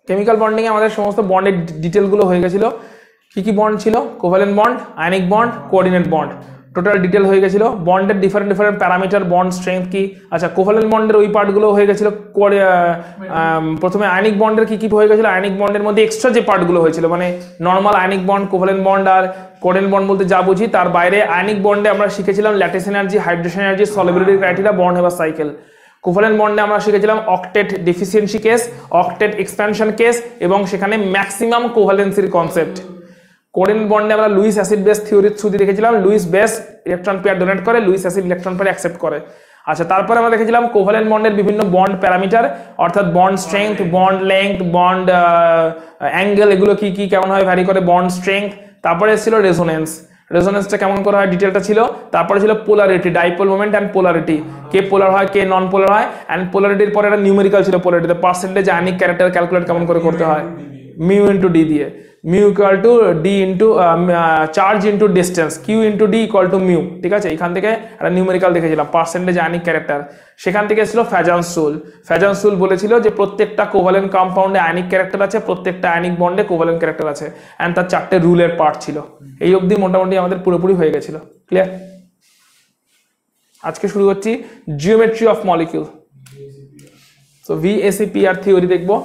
Chemical bonding এ আমাদের সমস্ত বন্ডের ডিটেলগুলো হয়ে গেছিল। কি কি বন্ড ছিল? Covalent bond, ionic bond, coordinate bond, total detail হয়ে গেছিল। বন্ডের different different parameter, bond strength কি। আচ্ছা, কোভ্যালেন্ট বন্ডের ওই পার্টগুলো হয়ে গেছিল। প্রথমে আয়নিক বন্ডের কি কি হয়ে গেছিল, আয়নিক বন্ডের মধ্যে এক্সট্রা যে পার্টগুলো হয়েছিল, মানে normal ionic bond, covalent bond আর কোঅর্ডিনেট বন্ড বলতে যা বুঝি, তার বাইরে আয়নিক বন্ডে আমরা শিখেছিলাম lattice energy, hydration energy, solubility criteria, বন্ড হেবার সাইকেল। কোভ্যালেন্ট বন্ডে আমরা শিখেছিলাম octet deficiency case, octet expansion case এবং সেখানে ম্যাক্সিমাম কোভ্যালেন্সির কনসেপ্ট। কোঅর্ডিনেট বন্ডে আমরা লুইস অ্যাসিড বেস থিওরির থ্রুতে দেখেছিলাম, Lewis base electron pair donate করে, Lewis acid electron pair accept করে। আচ্ছা, তারপরে আমরা দেখেছিলাম কোভ্যালেন্ট বন্ডের বিভিন্ন বন্ড প্যারামিটার, অর্থাৎ bond strength, bond length, bond angle, এগুলো কি কি কেমন হয় ভ্যারি করে, বন্ড স্ট্রেংথ। তারপরে ছিল রেজোনেন্স, রেজোনেন্সটা কেমন করা হয় ডিটেলটা ছিল। তারপরে ছিল polarity, dipole moment and polarity, কে পোলার হয় কে নন পোলার হয়। অ্যান্ড পোলারিটির পরে একটা নিউমেরিক্যাল ছিল, পোলারিটিতে পার্সেন্টেজ আয়নিক ক্যারেক্টার ক্যালকুলেট কেমন করে করতে হয়, মিউ ইন্টু ডি দিয়ে, mu equal to d into charge into distance, q into d equal to mu. ঠিক আছে, এখান থেকে একটা নিউমেরিক্যাল দেখেছিলাম, পার্সেন্টেজ আয়নিক ক্যারেক্টার। সেখান থেকে ছিল ফ্যাজান্স রুল। ফ্যাজান্স রুল বলেছিল যে প্রত্যেকটা কোভ্যালেন্ট কম্পাউন্ডে আয়নিক ক্যারেক্টার আছে, প্রত্যেকটা আয়নিক বন্ডে কোভ্যালেন্ট ক্যারেক্টার আছে, অ্যান্ড তার 4টে রুলের পার্ট ছিল। এই অবধি মোটামুটি আমাদের পুরোপুরি হয়ে গেছিল। ক্লিয়ার? আজকে শুরু করছি জিওমেট্রি অফ মলিকিউল। তো VACPR থিওরি দেখবো।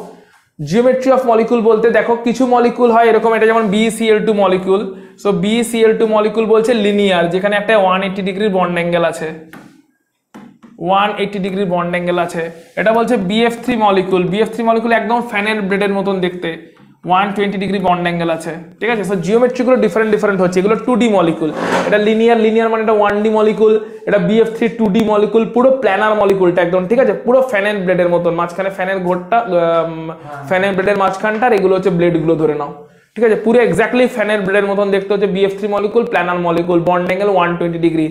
জিওমেট্রি অফ মলিকিউল বলতে দেখো কিছু মলিকিউল হয় এরকম, এটা যেমন BeCl2 molecule. So BeCl2 molecule বলছে লিনিয়ার, যেখানে একটা 180 ডিগ্রির বন্ড অ্যাঙ্গেল আছে, 180 ডিগ্রির বন্ড অ্যাঙ্গেল আছে। এটা বলছে BF3 মলিকিউল, BF3 মলিকিউল একদম ফ্যানের ব্লেডের মতন দেখতে, 120 ডিগ্রি বন্ড অ্যাঙ্গেল আছে। ঠিক আছে, সো জিওমেট্রি গুলো ডিফারেন্ট ডিফারেন্ট হচ্ছে। এগুলো 2D মলিকিউল, এটা লিনিয়ার, লিনিয়ার মানে এটা 1D মলিকিউল। এটা BF3 2D মলিকিউল, পুরো প্ল্যানার মলিকিউলটা একদম। ঠিক আছে, পুরো ফ্যানের ব্লেডের মতন, মাঝখানে ফ্যানের ঘোরটা, ফ্যানের ব্লেডের মাঝখানটা, আর এগুলো হচ্ছে ব্লেড গুলো ধরে নাও। ঠিক আছে, পুরো এক্স্যাক্টলি ফ্যানের ব্লেডের মতন দেখতে হচ্ছে BF3 molecule, planar molecule, bond angle 120 degree.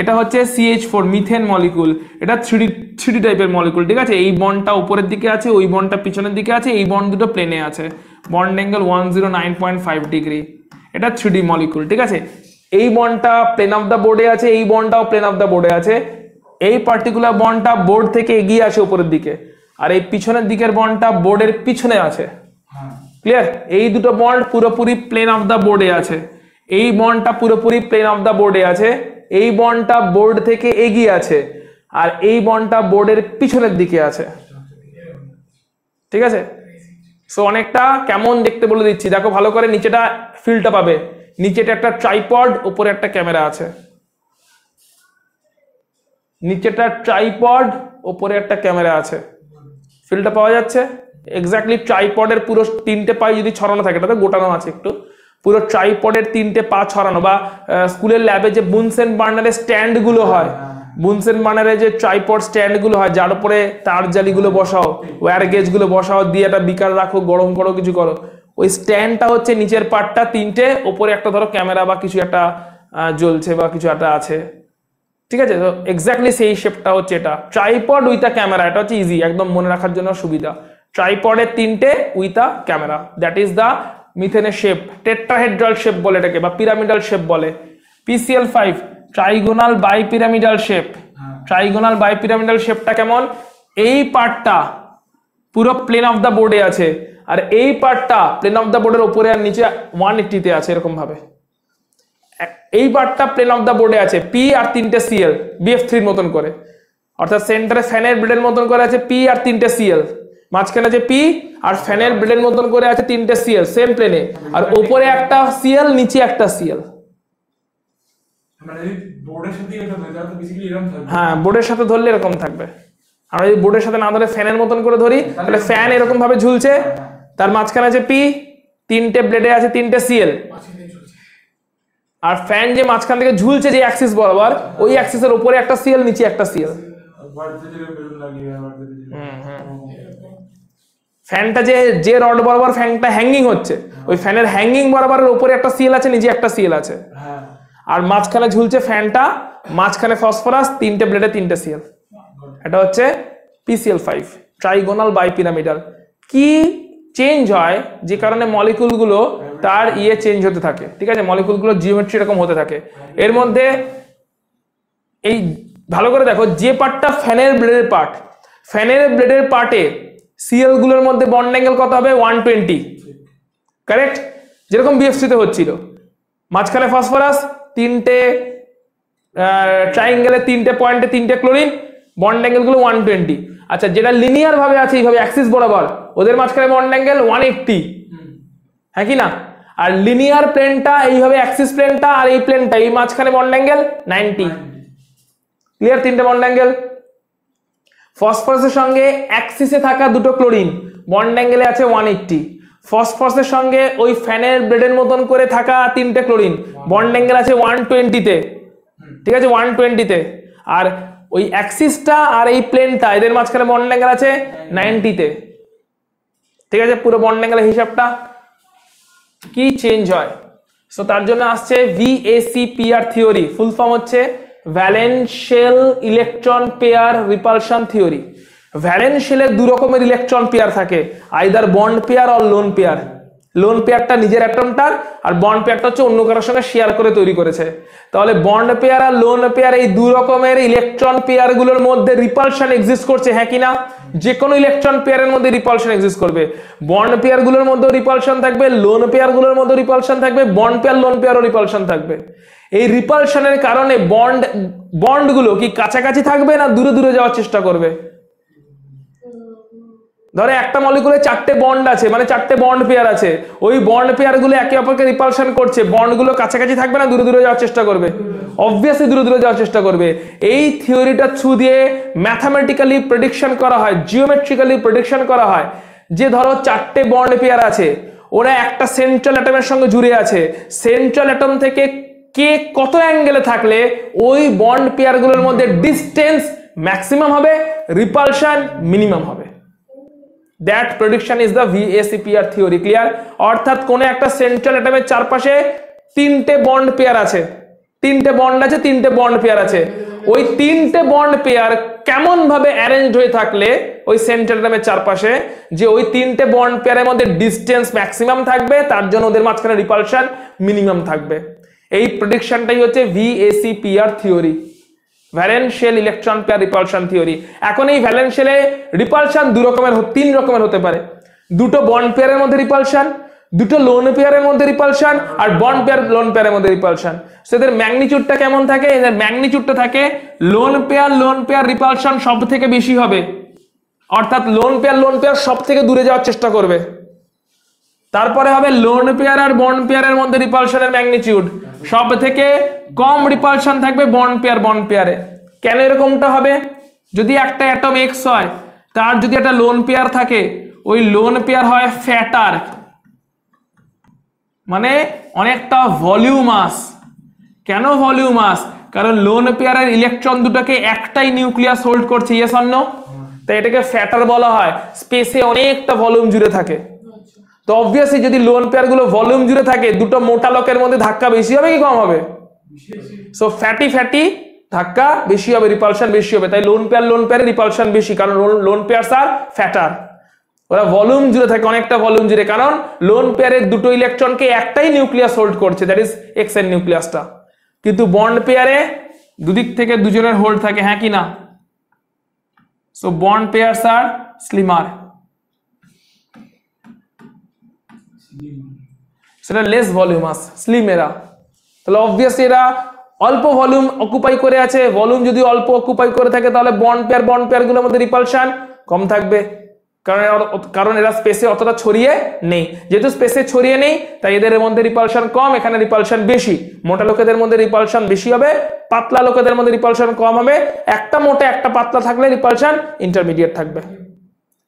এটা হচ্ছে CH4 মিথেন মলিকিউল, এটা 3D টাইপের মলিকিউল। ঠিক আছে, এই বন্ডটা উপরের দিকে আছে, ওই বন্ডটা পিছনের দিকে আছে, এই বন্ড দুটো প্লেনে আছে, বন্ড অ্যাঙ্গেল 109.5 ডিগ্রি। এটা 3D মলিকিউল। ঠিক আছে, এই বন্ডটা প্লেন অফ দ্য বোর্ডে আছে, এই বন্ডটাও প্লেন অফ দ্য বোর্ডে আছে। এই পার্টিকুলার বন্ডটা বোর্ড থেকে এগিয়ে আসে উপরের দিকে, আর এই পিছনের দিকের বন্ডটা বোর্ডের পিছনে আছে। ক্লিয়ার? এই দুটো বন্ড পুরোপুরি প্লেন অফ দ্য বোর্ডে আছে, এই বন্ডটা পুরোপুরি প্লেন অফ দ্য বোর্ডে আছে, এই বন্ডটা বোর্ড থেকে এগিয়ে আছে, আর এই বন্ডটা বোর্ডের পিছনের দিকে আছে। ঠিক আছে, সো অনেকটা কেমন দেখতে বলে দিচ্ছি, দেখো ভালো করে, নিচেটা ফিল্ডটা পাবে, নিচেটা একটা ট্রাইপড, উপরে একটা ক্যামেরা আছে। নিচেটা ট্রাইপড, উপরে একটা ক্যামেরা আছে, ফিল্ডটা পাওয়া যাচ্ছে। এক্স্যাক্টলি ট্রাইপডের পুরো 3টে পাই যদি ছড়ানো থাকে, এটা তো গোটানো আছে একটু, পুরো ট্রাইপডের 3টে পা ছড়ানো, বা স্কুলের ল্যাবে যে বুনসেন বার্নারের স্ট্যান্ড গুলো হয়, বুনসেন বার্নারে যে ট্রাইপড স্ট্যান্ড গুলো হয়, যার উপরে তার জালিগুলো বসাও, ওয়্যার গেজ গুলো বসাও, দিয়ে একটা বিকার রাখো, গরম করো, কিছু করো, ওই স্ট্যান্ডটা হচ্ছে নিচের পার্টটা 3টে, ওপরে একটা ধরো ক্যামেরা বা কিছু একটা জ্বলছে বা কিছু একটা আছে। ঠিক আছে, তো এক্স্যাক্টলি সেই শেপটা হচ্ছে এটা, ট্রাইপড উইথ আ ক্যামেরা। এটা হচ্ছে ইজি, একদম মনে রাখার জন্য সুবিধা। ট্রাইপডের 3টে with a camera, that is the মিথেনের শেপ। টেট্রাহেড্রাল শেপ বলে এটাকে, বা পিরামিডাল শেপ বলে। PCl5 trigonal bipyramidal shape. Trigonal bipyramidal শেপটা কেমন? এই পার্টটা পুরো প্লেন অফ দ্য বোর্ডে আছে, আর এই পার্টটা প্লেন অফ দ্য বোর্ডের উপরে আর নিচে 180 তে আছে, এরকম ভাবে। এই পার্টটা প্লেন অফ দ্য বোর্ডে আছে, P আর 3টে Cl, BF3 এর মতন করে, অর্থাৎ সেন্টারে ফ্যানের ব্লেডের মতন করে আছে P আর 3টে Cl, মাঝখানে আছে P আর ফ্যানের ব্লেডের মতন করে আছে 3টে Cl সেম প্লেনে, আর উপরে একটা Cl, নিচে একটা Cl। মানে বোর্ডের সাথে এটা ধরে তো বেসিক্যালি এরকম থাকবে। হ্যাঁ, বোর্ডের সাথে ধরলে এরকম থাকবে। আমরা যদি বোর্ডের সাথে না ধরে ফ্যানের মতন করে ধরি, তাহলে ফ্যান এরকম ভাবে ঝুলছে, তার মাঝখানে আছে P, 3টে ব্লেডে আছে 3টে Cl, আর ফ্যান যে মাঝখান থেকে ঝুলছে যে অ্যাক্সিস বরাবর, ওই অ্যাক্সিসের উপরে একটা Cl, নিচে একটা Cl। ফ্যানটা যে রড বরাবর ফ্যানটা হ্যাঙ্গিং হচ্ছে, ওই ফ্যানের হ্যাঙ্গিং বরাবরের উপরে একটা Cl আছে, নিচে একটা Cl আছে, আর মাঝখানে ঝুলছে ফ্যানটা, মাঝখানে ফসফরাস, 3টে ব্লেডে 3টে Cl। এটা হচ্ছে PCl5 ট্রাইগোনাল বাইপিরামিডাল। কি চেঞ্জ হয় যে কারণে মলিকুলগুলো তার চেঞ্জ হতে থাকে। ঠিক আছে, মলিকুলগুলো জিওমেট্রি এরকম হতে থাকে। এর মধ্যে এই ভালো করে দেখো, যে পার্টটা ফ্যানের ব্লেডের পার্ট, ফ্যানের ব্লেডের পার্টে সিএল গুলোর মধ্যে বন্ড অ্যাঙ্গেল কত হবে 120, কারেক্ট, যেরকম বিএফসি তে হচ্ছিল। মাঝখানে ফসফরাস, তিনটে ট্রাইঙ্গেলে তিনটে পয়েন্টে তিনটে ক্লোরিন, বন্ড অ্যাঙ্গেল গুলো 120। আচ্ছা, যেটা লিনিয়ার ভাবে আছে এইভাবে অ্যাক্সিস বরাবর, ওদের মাঝখানে বন্ড অ্যাঙ্গেল 180, হ্যাঁ কি না? আর লিনিয়ার প্লেনটা এইভাবে অ্যাক্সিস প্লেনটা আর এই প্লেনটা এই মাঝখানে বন্ড অ্যাঙ্গেল 90। ক্লিয়ার? তিনটে বন্ড অ্যাঙ্গেল। ফসফরাসের সঙ্গে অ্যাক্সিসে থাকা দুটো ক্লোরিন বন্ড অ্যাঙ্গেলে আছে 180। ফসফরাসের সঙ্গে ওই ফ্যানের ব্লেডের মতন করে থাকা তিনটে ক্লোরিন বন্ড অ্যাঙ্গেল আছে 120 তে, ঠিক আছে, 120 তে। আর ওই অ্যাক্সিসটা আর এই প্লেনটা এদের মাঝখানে বন্ড অ্যাঙ্গেল আছে 90 তে, ঠিক আছে। পুরো বন্ড অ্যাঙ্গেলের হিসাবটা কি চেঞ্জ হয়? সো তার জন্য আসছে VACPR থিওরি, ফুল ফর্ম হচ্ছে valence shell electron pair repulsion theory. Valence শেলে দু রকমের ইলেকট্রন পেয়ার থাকে, আইদার বন্ড পেয়ার আর লোন পেয়ার। লোন পেয়ারটা নিজের অ্যাটমটার, আর বন্ড পেয়ারটা হচ্ছে অন্য কারোর সঙ্গে শেয়ার করে তৈরি করেছে। তাহলে বন্ড পেয়ার আর লোন পেয়ার এই দু রকমের ইলেকট্রন পেয়ার গুলোর মধ্যে রিপালশন এক্সিস্ট করছে, হ্যাঁ কি না? যে কোনো ইলেকট্রন পেয়ারের মধ্যে রিপালশন এক্সিস্ট করবে। বন্ড পেয়ার গুলোর মধ্যে রিপালশন থাকবে, লোন পেয়ার গুলোর মধ্যে রিপালশন থাকবে, বন্ড পেয়ার লোন পেয়ারও রিপালশন থাকবে। এই রিপালশনের কারণে বন্ডগুলো কি কাছাকাছি থাকবে না দূরে দূরে যাওয়ার চেষ্টা করবে? ধরে একটা মলিকুলে 4টে বন্ড আছে, মানে 4টে বন্ড পেয়ার আছে, ওই বন্ড পেয়ার গুলো একে অপরকে রিপালশন করছে, বন্ডগুলো কাছাকাছি থাকবে না দূরে দূরে যাওয়ার চেষ্টা করবে? অবভিয়াসলি দূরে দূরে যাওয়ার চেষ্টা করবে। এই থিওরিটা থ্রু দিয়ে ম্যাথামেটিক্যালি প্রেডিকশন করা হয়, জিওমেট্রিক্যালি প্রেডিকশন করা হয় যে ধরো 4টে বন্ড পেয়ার আছে, ওরা একটা সেন্ট্রাল অ্যাটমের সঙ্গে জুড়ে আছে, সেন্ট্রাল অ্যাটম থেকে কে কত অ্যাঙ্গেলে থাকলে ওই বন্ড পেয়ার গুলোর মধ্যে ডিস্টেন্স ম্যাক্সিমাম হবে, রিপালশন মিনিমাম হবে। That prediction is the VACPR theory. Clear? অর্থাৎ কোন একটা সেন্ট্রাল অ্যাটমের চারপাশে 3টে বন্ড পেয়ার আছে, 3টে বন্ড আছে, 3টে বন্ড পেয়ার আছে, ওই 3টে বন্ড পেয়ার কেমন ভাবে অ্যারেঞ্জড হয়ে থাকলে ওই সেন্ট্রাল অ্যাটমের চারপাশে যে ওই 3টে বন্ড পেয়ারের মধ্যে ডিস্টেন্স ম্যাক্সিমাম থাকবে, তার জন্য ওদের মাঝখানে রিপালশন মিনিমাম থাকবে। এই প্রেডিকশনটাই হচ্ছে VACPR theory, valence shell electron pair repulsion theory. এখন এই ভ্যালেন্স শেলে রিপালশন তিন রকমের হতে পারে। দুটো বন্ড পেয়ারের মধ্যে রিপালশন, দুটো লোন পেয়ারের মধ্যে রিপালশন, আর বন্ড পেয়ার লোন পেয়ারের মধ্যে রিপালশন। সো এদের ম্যাগনিটিউডটা কেমন থাকে? এদের ম্যাগনিটিউডটা থাকে লোন পেয়ার রিপালশন সব থেকে বেশি হবে, অর্থাৎ লোন পেয়ার সব থেকে দূরে যাওয়ার চেষ্টা করবে। তারপরে হবে লোন পেয়ার আর বন্ড পেয়ারের মধ্যে রিপালশনের ম্যাগনিটিউড সব থেকে কম রিপালশন থাকবে বন্ড পেয়ারে। কেন এরকমটা হবে? যদি একটা অ্যাটম X হয়, তার যদি একটা লোন পেয়ার থাকে, ওই লোন পেয়ার হয় ফ্যাটার, মানে অনেকটা ভলিউমাস। কেন ভলিউমাস? কারণ লোন পেয়ারের ইলেকট্রন দুটোকে একটাই নিউক্লিয়াস হোল্ড করছে, ইয়েস অর নো? তাই এটাকে ফ্যাটার বলা হয়, স্পেসে অনেকটা ভলিউম জুড়ে থাকে। তো অবভিয়াসলি যদি লোন পেয়ার গুলো ভলিউম জুড়ে থাকে, দুটো মোটা লোকের মধ্যে ধাক্কা বেশি হবে কি কম হবে? সো ফ্যাটি ধাক্কা বেশি হবে, রিপালশন বেশি হবে। তাই লোন পেয়ারে রিপালশন বেশি, কারণ লোন পেয়ারস আর ফ্যাটার, ওরা ভলিউম জুড়ে থাকে, অনেকটা ভলিউম জুড়ে। কারণ লোন পেয়ারের দুটো ইলেকট্রনকে একটাই নিউক্লিয়াস হোল্ড করছে, দ্যাট ইজ এক্স এর নিউক্লিয়াসটা। কিন্তু বন্ড পেয়ারে দুদিক থেকে দুজনের হোল্ড থাকে, হ্যাঁ কি না? সো বন্ড পেয়ারস আর স্লিমার, সেটা লেস ভলিউমাস, স্লিম এরা। তাহলে অবভিয়াসলি এরা অল্প ভলিউম অকুপাই করে আছে। ভলিউম যদি অল্প অকুপাই করে থাকে, তাহলে বন্ড পেয়ার গুলোর মধ্যে রিপালশন কম থাকবে, কারণ এরা স্পেসে অতটা ছড়িয়ে নেই। যেহেতু স্পেসে ছড়িয়ে নেই, তাই এদের মধ্যে রিপালশন কম, এখানে রিপালশন বেশি। মোটা লোকেদের মধ্যে রিপালশন বেশি হবে, পাতলা লোকেদের মধ্যে রিপালশন কম হবে। একটা মোটা একটা পাতলা থাকলে রিপালশন ইন্টারমিডিয়েট থাকবে।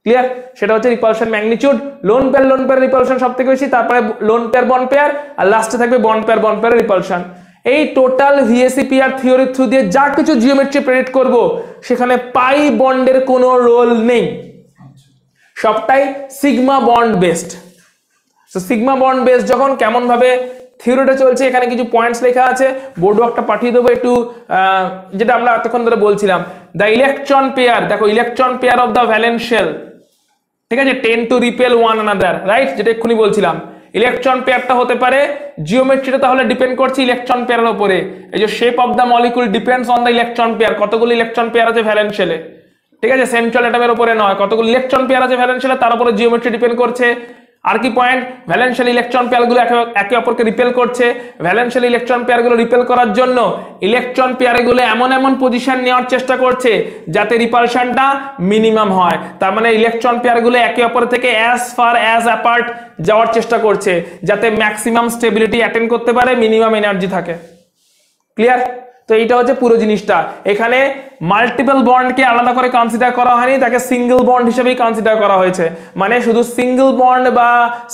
ক্লিয়ার? সেটা হচ্ছে repulsion magnitude. Lone pair repulsion সব থেকে বেশি, তারপরে লোন পেয়ার বন্ড পেয়ার, আর লাস্টে থাকবে বন্ড পেয়ার রিপালশন। এই টোটাল VACPR থিওরি থ্রু দিয়ে যা কিছু জিওমেট্রি প্রেডিক্ট করব, সেখানে পাই বন্ডের কোনো রোল নেই, সবটাই sigma bond based. So sigma bond based যখন কেমন ভাবে থিওরিটা চলছে, এখানে কিছু পয়েন্টস লেখা আছে, বোর্ডওয়ার্কটা পাঠিয়ে দেবো একটু, যেটা আমরা এতক্ষণ ধরে বলছিলাম। দ্য ইলেকট্রন পেয়ার, দেখো electron pair of the valence shell, ঠিক আছে, tend to repel one another, right? যেটা এক্ষুনি বলছিলাম। ইলেকট্রন পেয়ারটা হতে পারে, জিওমেট্রিটা তাহলে ডিপেন্ড করছে ইলেকট্রন পেয়ারের উপরে। এই যে shape of the molecule depends on the electron pair, কতগুলো ইলেকট্রন পেয়ার আছে ভ্যালেন্স শেলে, ঠিক আছে, সেন্ট্রাল অ্যাটমের উপরে নয়। কতগুলো ইলেকট্রন পেয়ার আছে ভ্যালেন্সিয়ালে তার উপরে জিওমেট্রি ডিপেন্ড করছে। আর কি পয়েন্ট, ভ্যালেন্সিয়াল ইলেকট্রন পেয়ারগুলো একে অপরকে রিপেল করছে। ভ্যালেন্সিয়াল ইলেকট্রন পেয়ারগুলো রিপেল করার জন্য ইলেকট্রন পেয়ারগুলো এমন এমন পজিশন নেওয়ার চেষ্টা করছে যাতে রিপালশনটা মিনিমাম হয়। তার মানে ইলেকট্রন পেয়ারগুলো একে অপর থেকে অ্যাজ ফার অ্যাজ অ্যাপার্ট যাওয়ার চেষ্টা করছে যাতে ম্যাক্সিমাম স্টেবিলিটি অ্যাটেন্ড করতে পারে, মিনিমাম এনার্জি থাকে। ক্লিয়ার? তো এইটা হচ্ছে পুরো জিনিসটা। এখানে মাল্টিপল বন্ডকে আলাদা করে কনসিডার করা হয়নি, তাকে সিঙ্গেল বন্ড হিসেবেই কনসিডার করা হয়েছে। মানে শুধু সিঙ্গেল বন্ড বা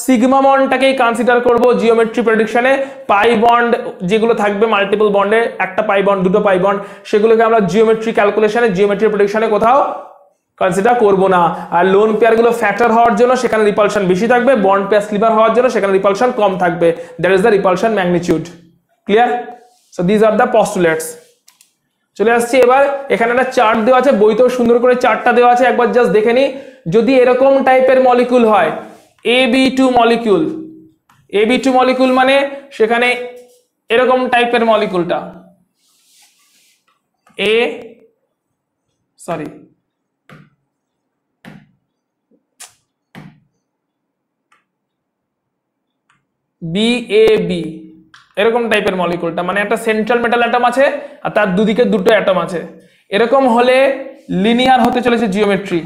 সিগমা বন্ডটাকেই কনসিডার করব জিওমেট্রি প্রেডিকশনে। পাই বন্ড যেগুলো থাকবে মাল্টিপল বন্ডে, একটা পাই বন্ড, দুটো পাই বন্ড, সেগুলোকে আমরা জিওমেট্রি ক্যালকুলেশনে, জিওমেট্রি প্রেডিকশনে কোথাও কনসিডার করব না। আর লোন পেয়ার গুলো ফ্যাক্টর হওয়ার জন্য সেখানে রিপালশন বেশি থাকবে, বন্ড পেয়ার স্লিভার হওয়ার জন্য সেখানে রিপালশন কম থাকবে। That is the repulsion magnitude. Clear? So this are the postulates. চলে আসছি এবার, এখানে একটা চার্ট দেওয়া আছে, বইতেও সুন্দর করে চার্টটা দেওয়া আছে, একবার জাস্ট দেখে নি। যদি এরকম টাইপের মলিকিউল হয়, AB2 মলিকিউল, AB2 মলিকিউল মানে সেখানে এরকম টাইপের মলিকিউলটা BAB, এরকম টাইপের মলিকিউলটা, মানে একটা সেন্ট্রাল মেটাল অ্যাটম আছে আর তার দুদিকে দুটো অ্যাটম আছে। এরকম হলে লিনিয়ার হতে চলেছে জিওমেট্রি,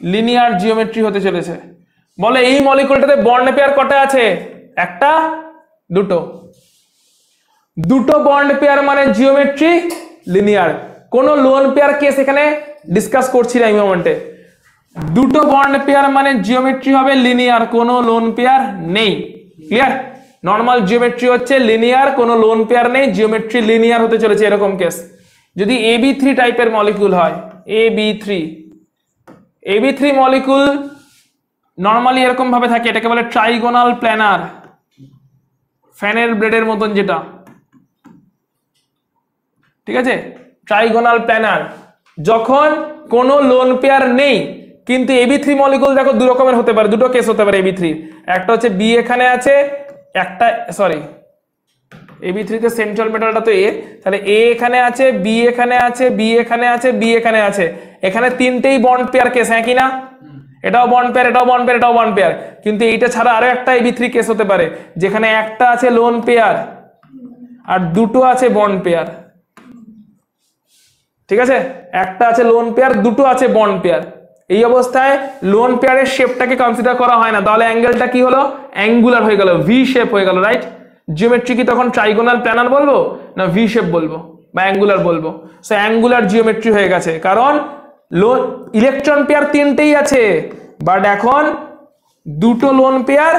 লিনিয়ার জিওমেট্রি হতে চলেছে। বলে এই মলিকিউলটাতে বন্ড পেয়ার কটা আছে? একটা, দুটো। দুটো বন্ড পেয়ার মানে জিওমেট্রি লিনিয়ার। কোনো লোন পেয়ার কেস এখানে ডিসকাস করছি না এই মোমেন্টে। দুটো বন্ড পেয়ার মানে জিওমেট্রি হবে লিনিয়ার, কোনো লোন পেয়ার নেই। ক্লিয়ার? নর্মাল জিওমেট্রি হচ্ছে লিনিয়ার, কোনো লোন পেয়ার নেই, জিওমেট্রি লিনিয়ার হতে চলেছে এরকম কেস। যদি AB3 টাইপের মলিকিউল হয়, AB3 মলিকিউল নর্মালি এরকম ভাবে থাকে, এটাকে বলে ট্রাইগোনাল প্ল্যানার, ফ্যানের ব্লেডের মতন যেটা, ঠিক আছে, ট্রাইগোনাল প্ল্যানার। যখন কোনো লোন পেয়ার নেই, কিন্তু AB3 মলিকিউল দেখো দু রকমের হতে পারে, দুটো কেস হতে পারে AB3। একটা হচ্ছে B এখানে আছে, একটা সরি AB3 তে সেন্ট্রাল মেটালটা তো A, তাহলে A এখানে আছে, B এখানে আছে, B এখানে আছে, B এখানে আছে। এখানে তিনটেই বন্ড পেয়ার কেস, হ্যাঁ কি না? এটাও বন্ড পেয়ার, এটাও বন্ড পেয়ার, এটাও বন্ড পেয়ার। কিন্তু এইটা ছাড়া আরো একটা AB3 কেস হতে পারে যেখানে একটা আছে লোন পেয়ার আর দুটো আছে বন্ড পেয়ার। ঠিক আছে, একটা আছে লোন পেয়ার, দুটো আছে বন্ড পেয়ার। এই অবস্থায় লোন পেয়ারের শেপটাকে কনসিডার করা হয় না, তাহলে অ্যাঙ্গেলটা কি হলো? অ্যাঙ্গুলার হয়ে গেল, ভি শেপ হয়ে গেল, রাইট? জিওমেট্রি কি তখন ট্রাইগোনাল প্ল্যানার বলবো না ভি শেপ বলবো বা অ্যাঙ্গুলার বলবো? সো অ্যাঙ্গুলার জিওমেট্রি হয়ে গেছে, কারণ ইলেকট্রন পেয়ার তিনটেই আছে, বাট এখন দুটো লোন পেয়ার,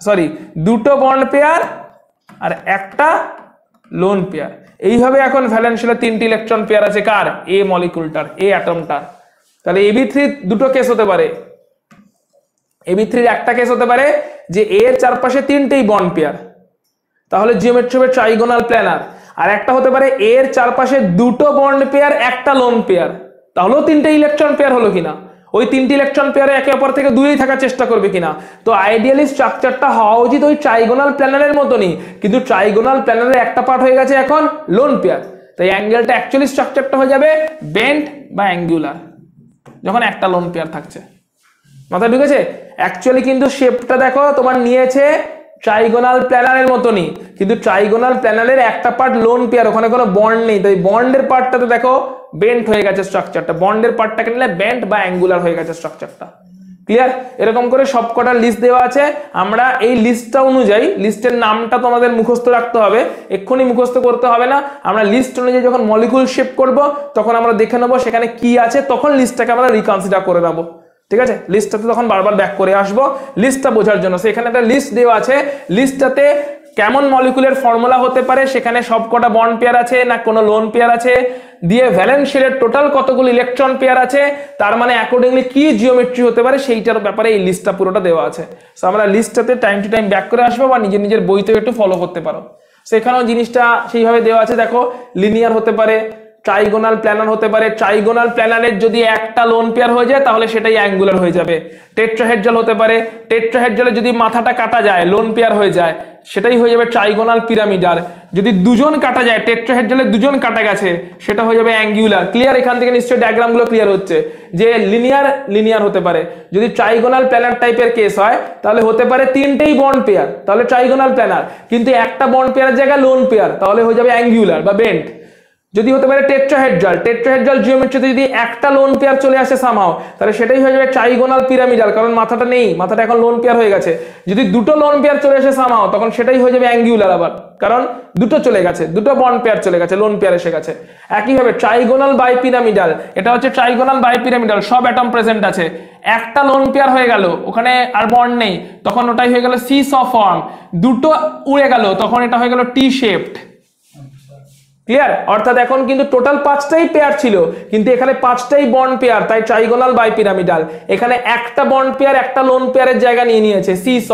সরি দুটো বন্ড পেয়ার আর একটা লোন পেয়ার। এইভাবে এখন ভ্যালেন্সিয়ালে তিনটি ইলেকট্রন পেয়ার আছে, কার? এ মলিকিউলটার, এ অ্যাটমটার। তাহলে AB3 দুটো কেস হতে পারে। AB3 একটা কেস হতে পারে যে A এর চারপাশে তিনটেই বন্ড পেয়ার, তাহলে জিওমেট্রি হবে ট্রাইগোনাল প্ল্যানার। আর একটা হতে পারে A এর চারপাশে দুটো বন্ড পেয়ার, একটা লোন পেয়ার, তাহলেও তিনটে ইলেকট্রন পেয়ার হলো কিনা? ওই তিনটি ইলেকট্রন পেয়ারে একে অপর থেকে দূরেই থাকার চেষ্টা করবে কিনা? তো আইডিয়ালি স্ট্রাকচারটা হওয়া উচিত ওই ট্রাইগোনাল প্ল্যানারের মতনই, কিন্তু ট্রাইগোনাল প্ল্যানারের একটা পার্ট হয়ে গেছে এখন লোন পেয়ার, তাই অ্যাঙ্গেলটা অ্যাকচুয়ালি স্ট্রাকচারটা হয়ে যাবে বেন্ট বা অ্যাঙ্গুলার যখন একটা লোন পেয়ার থাকছে। মাথায় ঢুকেছে? অ্যাকচুয়ালি কিন্তু শেপটা দেখো তোমার নিয়েছে ট্রাইগোনাল প্ল্যানারের মতনই, কিন্তু ট্রাইগোনাল প্ল্যানারের একটা পার্ট লোন পেয়ার, ওখানে কোনো বন্ড নেই, তাই বন্ডের পার্টটাতে দেখো বেন্ট হয়ে গেছে স্ট্রাকচারটা, বন্ডের পার্টটাকে নিলে বেন্ট বা অ্যাঙ্গুলার হয়ে গেছে স্ট্রাকচারটা। ক্লিয়ার? এরকম করে সবকটার লিস্ট দেওয়া আছে। আমরা এই লিস্টটা অনুযায়ী, লিস্টের নামটা তোমাদের মুখস্থ রাখতে হবে, এক্ষুনি মুখস্থ করতে হবে না। আমরা লিস্ট অনুযায়ী যখন মলিকিউল শেপ করব তখন আমরা দেখে নেবো সেখানে কি আছে, তখন লিস্টটাকে আমরা রিকনসিডার করে নেবো। ঠিক আছে, লিস্টটাতে তখন বারবার ব্যাক করে আসবো লিস্টটা বোঝার জন্য। সেখানে একটা লিস্ট দেওয়া আছে, লিস্টটাতে কেমন মলিকুলের ফর্মুলা হতে পারে, সেখানে সবকটা বন্ড পেয়ার আছে না কোনো লোন পেয়ার আছে, দিয়ে ভ্যালেন্সিয়ালের টোটাল কতগুলো ইলেকট্রন পেয়ার আছে, তার মানে অ্যাকর্ডিংলি কি জিওমেট্রি হতে পারে সেইটার ব্যাপারে এই লিস্টটা পুরোটা দেওয়া আছে। সো আমরা লিস্টটাতে টাইম টু টাইম ব্যাক করে আসবো বা নিজের নিজের বইতেও একটু ফলো করতে পারো। সেখানেও জিনিসটা সেইভাবে দেওয়া আছে, দেখো লিনিয়ার হতে পারে, ট্রাইগোনাল প্ল্যানার হতে পারে। ট্রাইগোনাল প্ল্যানারের যদি একটা লোন পেয়ার হয়ে যায় তাহলে সেটাই অ্যাঙ্গুলার হয়ে যাবে। টেট্রাহেড্রাল হতে পারে, টেট্রাহেড্রালে যদি মাথাটা কাটা যায় লোন পেয়ার হয়ে যায় সেটাই হয়ে যাবে ট্রাইগোনাল পিরামিডাল। যদি দুজন কাটা যায়, টেট্রাহেড্রালে দুজন কাটা গেছে সেটা হয়ে যাবে অ্যাঙ্গুলার। ক্লিয়ার? এখান থেকে নিশ্চয়ই ডায়াগ্রামগুলো ক্লিয়ার হচ্ছে যে লিনিয়ার হতে পারে। যদি ট্রাইগোনাল প্ল্যানার টাইপের কেস হয় তাহলে হতে পারে তিনটেই বন্ড পেয়ার, তাহলে ট্রাইগোনাল প্ল্যানার। কিন্তু একটা বন্ড পেয়ারের জায়গায় লোন পেয়ার, তাহলে হয়ে যাবে অ্যাঙ্গুলার বা বেন্ট। যদি হতে পারে টেট্রাহেড্রাল জিওমেট্রিতে যদি একটা লোন পেয়ার চলে আসে সামহাও তাহলে সেটাই হয়ে যাবে ট্রাইগোনাল পিরামিডাল, কারণ মাথাটা নেই, মাথাটা এখন লোন পেয়ার হয়ে গেছে। যদি দুটো লোন পেয়ার চলে আসে সামহাও তখন সেটাই হয়ে যাবে অ্যাঙ্গুলার আবার, কারণ দুটো চলে গেছে, দুটো বন্ড পেয়ার চলে গেছে, লোন পেয়ার এসে গেছে। একইভাবে ট্রাইগোনাল বাইপিরামিডাল, এটা হচ্ছে ট্রাইগোনাল বাইপিরামিডাল, সব অ্যাটম প্রেজেন্ট আছে। একটা লোন পেয়ার হয়ে গেল, ওখানে আর বন্ড নেই, তখন ওটাই হয়ে গেল সি স ফর্ম। দুটো উড়ে গেল তখন এটা হয়ে গেল টি শেপড। ক্লিয়ার? অর্থাৎ এখন কিন্তু টোটাল 5টাই পেয়ার ছিল, কিন্তু এখানে 5টাই বন্ড পেয়ার, তাই ট্রাইগোনাল বাইপিরামিডাল। এখানে একটা বন্ড পেয়ার একটা লোন পেয়ারের জায়গা নিয়ে নিয়েছে, সি স।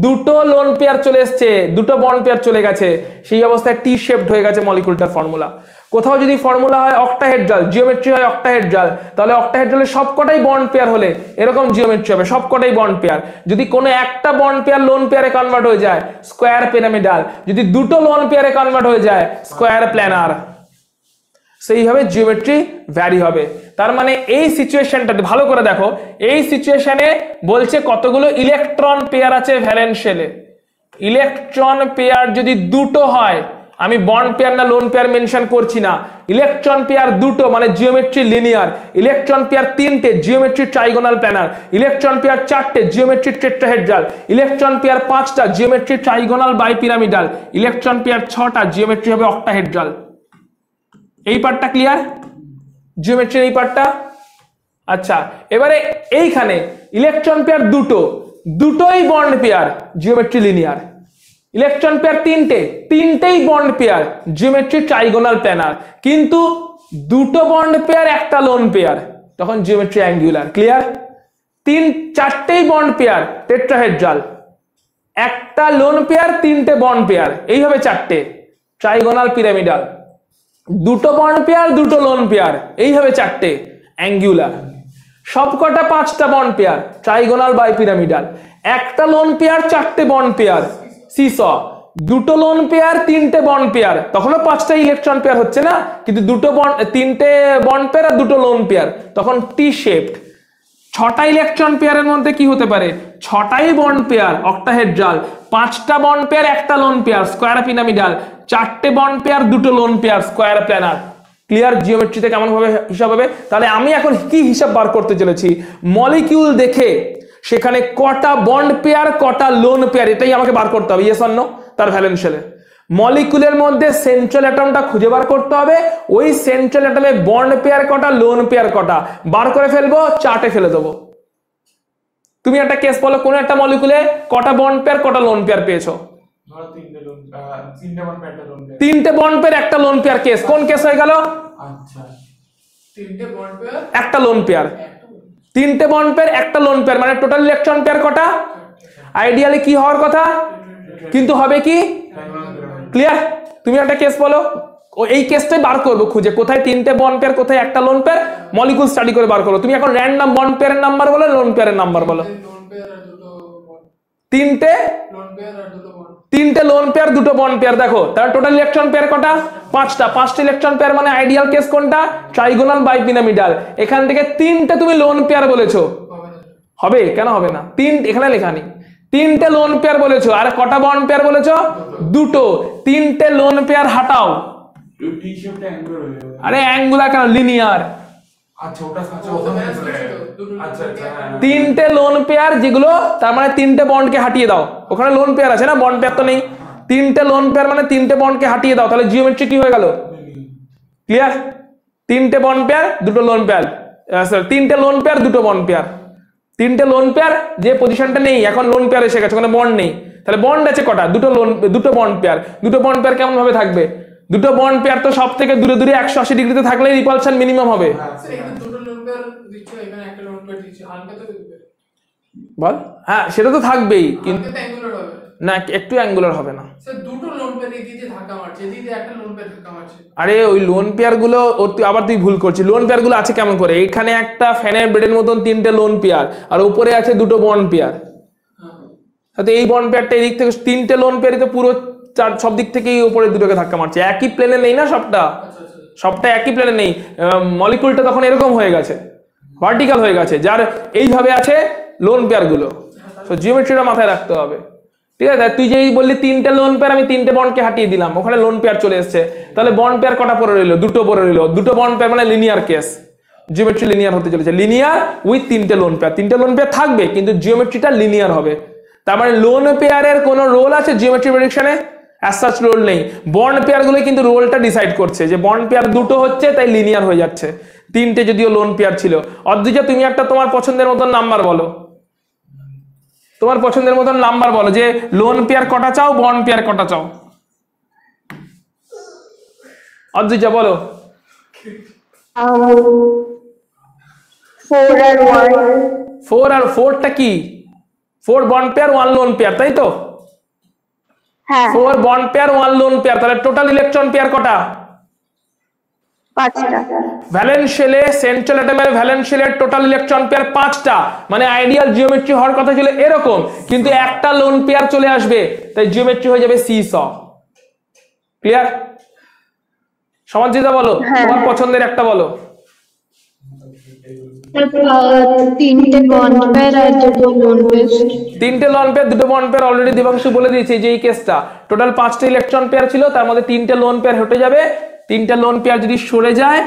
দুটো লোন পেয়ার চলে এসছে, দুটো বন্ড পেয়ার চলে গেছে, সেই অবস্থায় টি শেপড হয়ে গেছে মলিকুলটার ফর্মুলা। কোথাও যদি ফর্মুলা হয় অক্টাহেড্রাল, জিওমেট্রি হয় অক্টাহেড্রাল, তাহলে অক্টাহেড্রালের সবকটাই বন্ড পেয়ার হলে এরকম জিওমেট্রি হবে, সবকটাই বন্ড পেয়ার। যদি কোনো একটা বন্ড পেয়ার লোন পেয়ারে কনভার্ট হয়ে যায় স্কোয়ার পিরামিডাল, যদি দুটো লোন পেয়ারে কনভার্ট হয়ে যায় স্কোয়ার প্ল্যানার। সেইভাবে জিওমেট্রি ভ্যারি হবে। তার মানে এই সিচুয়েশনটা ভালো করে দেখো, এই সিচুয়েশনে বলছে কতগুলো ইলেকট্রন পেয়ার আছে ভ্যালেন্স শেলে। ইলেকট্রন পেয়ার যদি দুটো হয়, আমি বন্ড পেয়ার না লোন পেয়ার মেনশন করছি না, ইলেকট্রন পেয়ার দুটো মানে জিওমেট্রি লিনিয়ার। ইলেকট্রন পেয়ার তিনটে, geometry trigonal planar. Electron pair চারটে, জিওমেট্রি টেট্রাহেড্রাল। ইলেকট্রন পেয়ার 5টা, geometry trigonal bipyramidal. Electron pair 6টা, জিওমেট্রি হবে অক্টাহেড্রাল। এই পার্টটা ক্লিয়ার? জিওমেট্রির এই পার্টটা। আচ্ছা, এবারে এইখানে ইলেকট্রন পেয়ার দুটো, দুটোই bond pair, geometry linear. Electron pair তিনটেই bond pair, geometry trigonal planar. কিন্তু দুটো বন্ড পেয়ার একটা লোন পেয়ার, তখন জিওমেট্রি অ্যাঙ্গুলার। ক্লিয়ার? চারটেই বন্ড পেয়ার, টেট্রাহেড্রাল। একটা লোন পেয়ার, তিনটে বন্ড পেয়ার, এইভাবে চারটে, ট্রাইগোনাল পিরামিডাল। দুটো বন্ড পেয়ার, দুটো লোন পেয়ার, এইভাবে চারটে, অ্যাঙ্গুলার। সবকটা 5টা বন্ড পেয়ার, ট্রাইগোনাল বাইপিরামিডাল। একটা লোন পেয়ার, চারটে বন্ড পেয়ার, সিস। দুটো লোন পেয়ার, তিনটে বন্ড পেয়ার, তখনও 5টা ইলেকট্রন পেয়ার হচ্ছে না, কিন্তু তিনটে বন্ড পেয়ার আর দুটো লোন পেয়ার, তখন টি শেপড। 6টা ইলেকট্রন পেয়ারের মধ্যে কি হতে পারে? 6টাই বন্ড পেয়ার, অক্টাহেড্রাল। 5টা বন্ড পেয়ার, একটা লোন পেয়ার, স্কোয়ার পিরামিডাল। 4টে বন্ড পেয়ার, দুটো lone pair, square planar. Clear? জিওমেট্রিতে কেমন ভাবে হিসাব হবে? তাহলে আমি এখন কি হিসাব বার করতে চলেছি, মলিকিউল দেখে সেখানে কটা বন্ড পেয়ার কটা লোন পেয়ার, এটাই আমাকে বার করতে হবে। Yes or no? তার ভ্যালেন্স শেলে মলিকুলের মধ্যে সেন্ট্রাল অ্যাটমটা খুঁজে বার করতে হবে, ওই সেন্ট্রাল অ্যাটমে বন্ড পেয়ার কটা লোন পেয়ার কটা বার করে ফেলবো, চার্টে ফেলে দেবো। তুমি একটা কেস বলো, কোন একটা মলিকুলে কটা বন্ড পেয়ার কটা লোন পেয়ার পেয়েছো? তিনটে বন্ড পেয়ার একটা লোন পেয়ার কেস, কোন কেস হয়ে গেল? আচ্ছা, তিনটে বন্ড পেয়ার একটা লোন পেয়ার, তিনটে বন্ড পেয়ার একটা লোন পেয়ার, মানে টোটাল ইলেকট্রন পেয়ার কটা? আইডিয়ালি কি হওয়ার কথা, কিন্তু হবে কি? ক্লিয়ার? তুমি একটা কেস বলো, এই কেসটাই বার করবো খুঁজে, কোথায় তিনটে বন্ড পেয়ার কোথায় একটা লোন পেয়ার, মলিকুল স্টাডি করে বার করবো। তুমি এখন র্যান্ডম বন্ড পেয়ারের নাম্বার বলো, লোন পেয়ারের নাম্বার বলো। তিনটে লোন পেয়ার, দুটো বন্ড পেয়ার। দেখো তার টোটাল ইলেকট্রন পেয়ার কটা? 5টা। 5টা ইলেকট্রন পেয়ার মানে আইডিয়াল কেস কোনটা? ট্রাইগোনাল বাইপিরামিডাল। এখান থেকে তিনটে তুমি লোন পেয়ার বলেছো, হবে? কেন হবে না? এখানে লেখা নেই। তিনটে লোন পেয়ার বলেছো, আর কটা বন্ড পেয়ার বলেছো? দুটো। তিনটে লোন পেয়ার হাটাও, আরে অ্যাঙ্গুলার কেন, লিনিয়ার। তিনটে লোন পেয়ার যেগুলো, তার মানে তিনটে বন্ডকে হাটিয়ে দাও, ওখানে লোন পেয়ার আছে না, বন্ড পেয়ার তো নেই। তিনটে লোন পেয়ার মানে তিনটে বন্ডকে হাটিয়ে দাও, তাহলে জিওমেট্রি কি হয়ে গেল? ক্লিয়ার? তিনটে বন্ড পেয়ার, দুটো লোন পেয়ার, তিনটে লোন পেয়ার, দুটো বন্ড পেয়ার। তিনটে লোন পেয়ার, যে পজিশনটা নেই এখন লোন পেয়ার এসে গেছে, ওখানে বন্ড নেই, তাহলে বন্ড আছে কটা? দুটো বন্ড পেয়ার। দুটো বন্ড পেয়ার কেমন ভাবে থাকবে? দুটো বন্ড পেয়ার তো সব থেকে দূরে দূরে 180 ডিগ্রিতে থাকলে রিপালশন মিনিমাম হবে। বল, হ্যাঁ সেটা তো থাকবেই, কিন্তু না একটু অ্যাঙ্গুলার হবে না স্যার দুটো লোন পেয়ার দিতে ধাক্কা মারছে, দিতে একটা লোন পেয়ার ধাক্কা মারছে। আরে ওই লোন পেয়ার গুলো আবার তুই ভুল করছিস। লোন পেয়ার গুলো আছে কেমন করে, এখানে একটা ফ্যানের ব্লেডের মতন তিনটে লোন পেয়ার আর উপরে আছে দুটো বন্ড পেয়ার। তো এই বন্ড পেয়ারটা এদিক থেকে তিনটে লোন পেয়ারই তো পুরো সব দিক থেকেই উপরে দুটোকে ধাক্কা মারছে, একই প্লেনে নেই না সবটা একই প্লেনে নেই। মলিকুলটা তখন এরকম হয়ে গেছে, ভার্টিক্যাল হয়ে গেছে, যার এইভাবে আছে লোন পেয়ার গুলো। তো জিওমেট্রিটা মাথায় রাখতে হবে, ঠিক আছে? তুই যেই বললি তিনটে লোন পেয়ার, আমি তিনটে বন্ডকে হাঁটিয়ে দিলাম, ওখানে লোন পেয়ার চলে এসেছে, তাহলে বন্ড পেয়ার কটা পড়ে রইলো? দুটো পড়ে রইলো। দুটো বন্ড পেয়ার মানে লিনিয়ার কেস, জিওমেট্রি লিনিয়ার হতে চলেছে, লিনিয়ার উইথ তিনটে লোন পেয়ার। তিনটে লোন পেয়ার থাকবে কিন্তু জিওমেট্রিটা লিনিয়ার হবে। তার মানে লোন পেয়ারের কোনো রোল আছে জিওমেট্রি প্রেডিকশনে? অ্যাজ সাচ রোল নেই। বন্ড পেয়ার গুলো কিন্তু রোলটা ডিসাইড করছে যে বন্ড পেয়ার দুটো হচ্ছে তাই লিনিয়ার হয়ে যাচ্ছে, তিনটে যদিও লোন পেয়ার ছিল। অদ্বিজা তুমি একটা তোমার পছন্দের মতন নাম্বার বলো, তোমার পছন্দের মতন নাম্বার বলো যে লোন পেয়ার কটা চাও, বন্ড পেয়ার কটা চাও। অদ্বিজা বলো। 4 আর 1। 4 আর 4টা কি? 4 বন্ড পেয়ার 1 লোন পেয়ার, তাই তো? হ্যাঁ 4 বন্ড পেয়ার 1 লোন পেয়ার, তাহলে টোটাল ইলেকট্রন পেয়ার কটা? 5টা। ভ্যালেন্স শেলে সেন্ট্রাল অ্যাটমের ভ্যালেন্স শেলের টোটাল ইলেকট্রন পেয়ার 5টা, মানে আইডিয়াল জিওমেট্রি হওয়ার কথা ছিল এরকম, কিন্তু একটা লোন পেয়ার চলে আসবে, তাই জিওমেট্রি হয়ে যাবে সি স। ক্লিয়ার? সমাজিতা বলো তোমার পছন্দের একটা বলো। 3টে বন্ড পেয়ার আর 2টো লোন পেয়ার। 3টে লোন পেয়ার 2টো বন্ড পেয়ার, অলরেডি দেবাংশু বলে দিয়েছে যে এই কেসটা টোটাল 5টা ইলেকট্রন পেয়ার ছিল, তার মধ্যে 3টে লোন পেয়ার হটে যাবে। 3টে লোন পেয়ার যদি সরে যায়,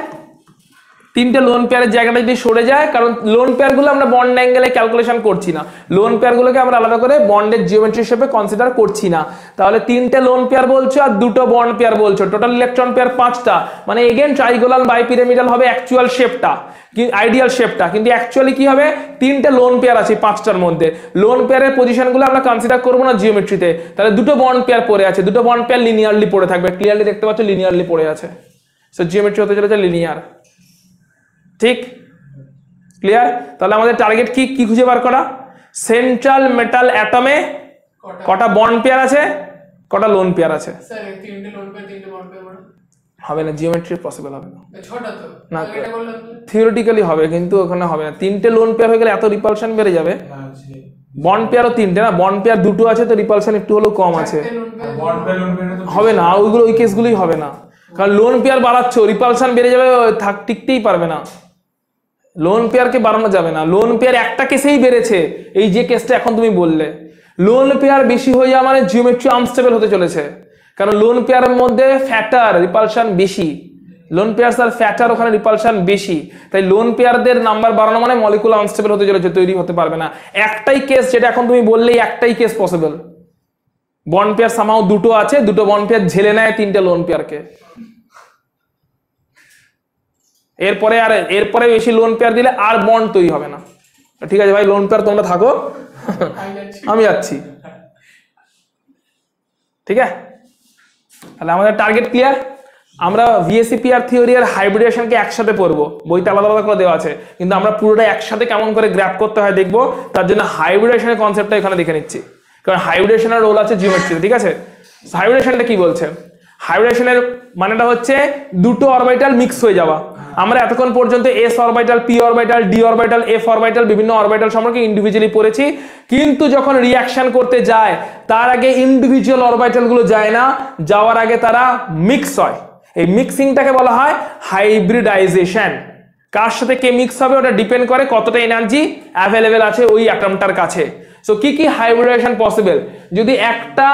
3টে লোন পেয়ারের জায়গাটা যদি সরে যায়, কারণ লোন পেয়ার গুলো আমরা বন্ড অ্যাঙ্গেলে ক্যালকুলেশন করছি না, লোন পেয়ার গুলোকে আমরা আলাদা করে বন্ডের জিওমেট্রি হিসেবে কনসিডার করছি না, তাহলে 3টে লোন পেয়ার বলছো আর 2টো বন্ড পেয়ার বলছো, টোটাল ইলেকট্রন পেয়ার 5টা, মানে এগেন ট্রাইগোনাল বাইপিরামিডাল হবে অ্যাকচুয়াল শেপটা, আইডিয়াল শেপটা, কিন্তু অ্যাকচুয়ালি কি হবে? 3টে লোন পেয়ার আছে 5টার মধ্যে, লোন পেয়ারের পজিশনগুলো আমরা কনসিডার করবো না জিওমেট্রিতে, তাহলে 2টো বন্ড পেয়ার পড়ে আছে, 2টো বন্ড পেয়ার লিনিয়ারলি পড়ে থাকবে, ক্লিয়ারলি দেখতে পাচ্ছ লিনিয়ারলি পড়ে আছে, সো জিওমেট্রি হতে চলেছে লিনিয়ার। ঠিক? ক্লিয়ার? তাহলে আমাদের টার্গেট কি কি খুঁজে বার করা? সেন্ট্রাল মেটাল অ্যাটমে কটা বন্ড পেয়ার আছে, কটা লোন পেয়ার আছে। স্যার তিনটে লোন পেয়ার তিনটে বন্ড পেয়ার হবে না, জিওমেট্রি পসিবল হবে না, 6টা তো না এটা বললাম থিওরিটিক্যালি হবে কিন্তু ওখানে হবে না। 3টে লোন পেয়ার হয়ে গেলে এত রিপালশন বেড়ে যাবে। বন্ড পেয়ারও 3টে না, বন্ড পেয়ার 2টো আছে তো রিপালশন একটু হলেও কম আছে, হবে না ওইগুলো, ওই কেসগুলোই হবে না, কারণ লোন পেয়ার বাড়াচ্ছ রিপালশন বেড়ে যাবে, টিকতেই পারবে না, লোন পেয়ারকে বাড়ানো যাবে না। লোন পেয়ার একটা কেসেই বেড়েছে, এই যে কেসটা এখন তুমি বললে, লোন পেয়ার বেশি হয়ে যাওয়া মানে জিওমেট্রি আনস্টেবল হতে চলেছে, কারণ লোন পেয়ারের মধ্যে ফ্যাটার রিপালশন বেশি, লোন পেয়ার আর ফ্যাটার ওখানে রিপালশন বেশি, তাই লোন পেয়ারদের নাম্বার বাড়ানো মানে মলিকুল আনস্টেবল হতে চলেছে, তৈরি হতে পারবে না। একটাই কেস যেটা এখন তুমি বললে, একটাই কেস পসিবল, বন্ড পেয়ার সামাও 2টো আছে, 2টো বন্ড পেয়ার ঝেলে নেয় 3টে লোন পেয়ারকে, এরপরে বেশি লোন পেয়ার দিলে আর বন্ড তৈরি হবে না। ঠিক আছে ভাই, লোন পেয়ার তোমরা থাকো, আমি যাচ্ছি, ঠিক আছে? তাহলে আমাদের টার্গেট ক্লিয়ার। আমরা ভিএসিপিআর থিওরি আর হাইব্রিডেশনকে একসাথে পড়বো, বইতে আলাদা আলাদা করে দেওয়া আছে, কিন্তু আমরা পুরোটা একসাথে কেমন করে গ্র্যাপ করতে হয় দেখবো, তার জন্য হাইব্রিডেশনের কনসেপ্টটা এখানে দেখে নিচ্ছি, কারণ হাইব্রিডেশনের রোল আছে জিওমেট্রিতে। ঠিক আছে, হাইব্রিডেশনটা কি বলছে? হাইব্রিডেশনের মানেটা হচ্ছে দুটো অরবিটাল মিক্স হয়ে যাওয়া। আমরা এতক্ষণ পর্যন্ত S orbital, P orbital, D orbital, F orbital, বিভিন্ন অরবিটাল সম্পর্কে ইন্ডিভিজুয়ালি পড়েছি, কিন্তু যখন রিঅ্যাকশন করতে যায় তার আগে ইন্ডিভিজুয়াল অরবিটাল গুলো যায় না, যাওয়ার আগে তারা মিক্স হয়, এই মিক্সিংটাকে বলা হয় হাইব্রিডাইজেশন। কার সাথে কে মিক্স হবে ওটা ডিপেন্ড করে কতটা এনার্জি অ্যাভেলেবেল আছে ওই অ্যাটমটার কাছে। সো কি কি হাইব্রিডাইজেশন পসিবল? যদি একটা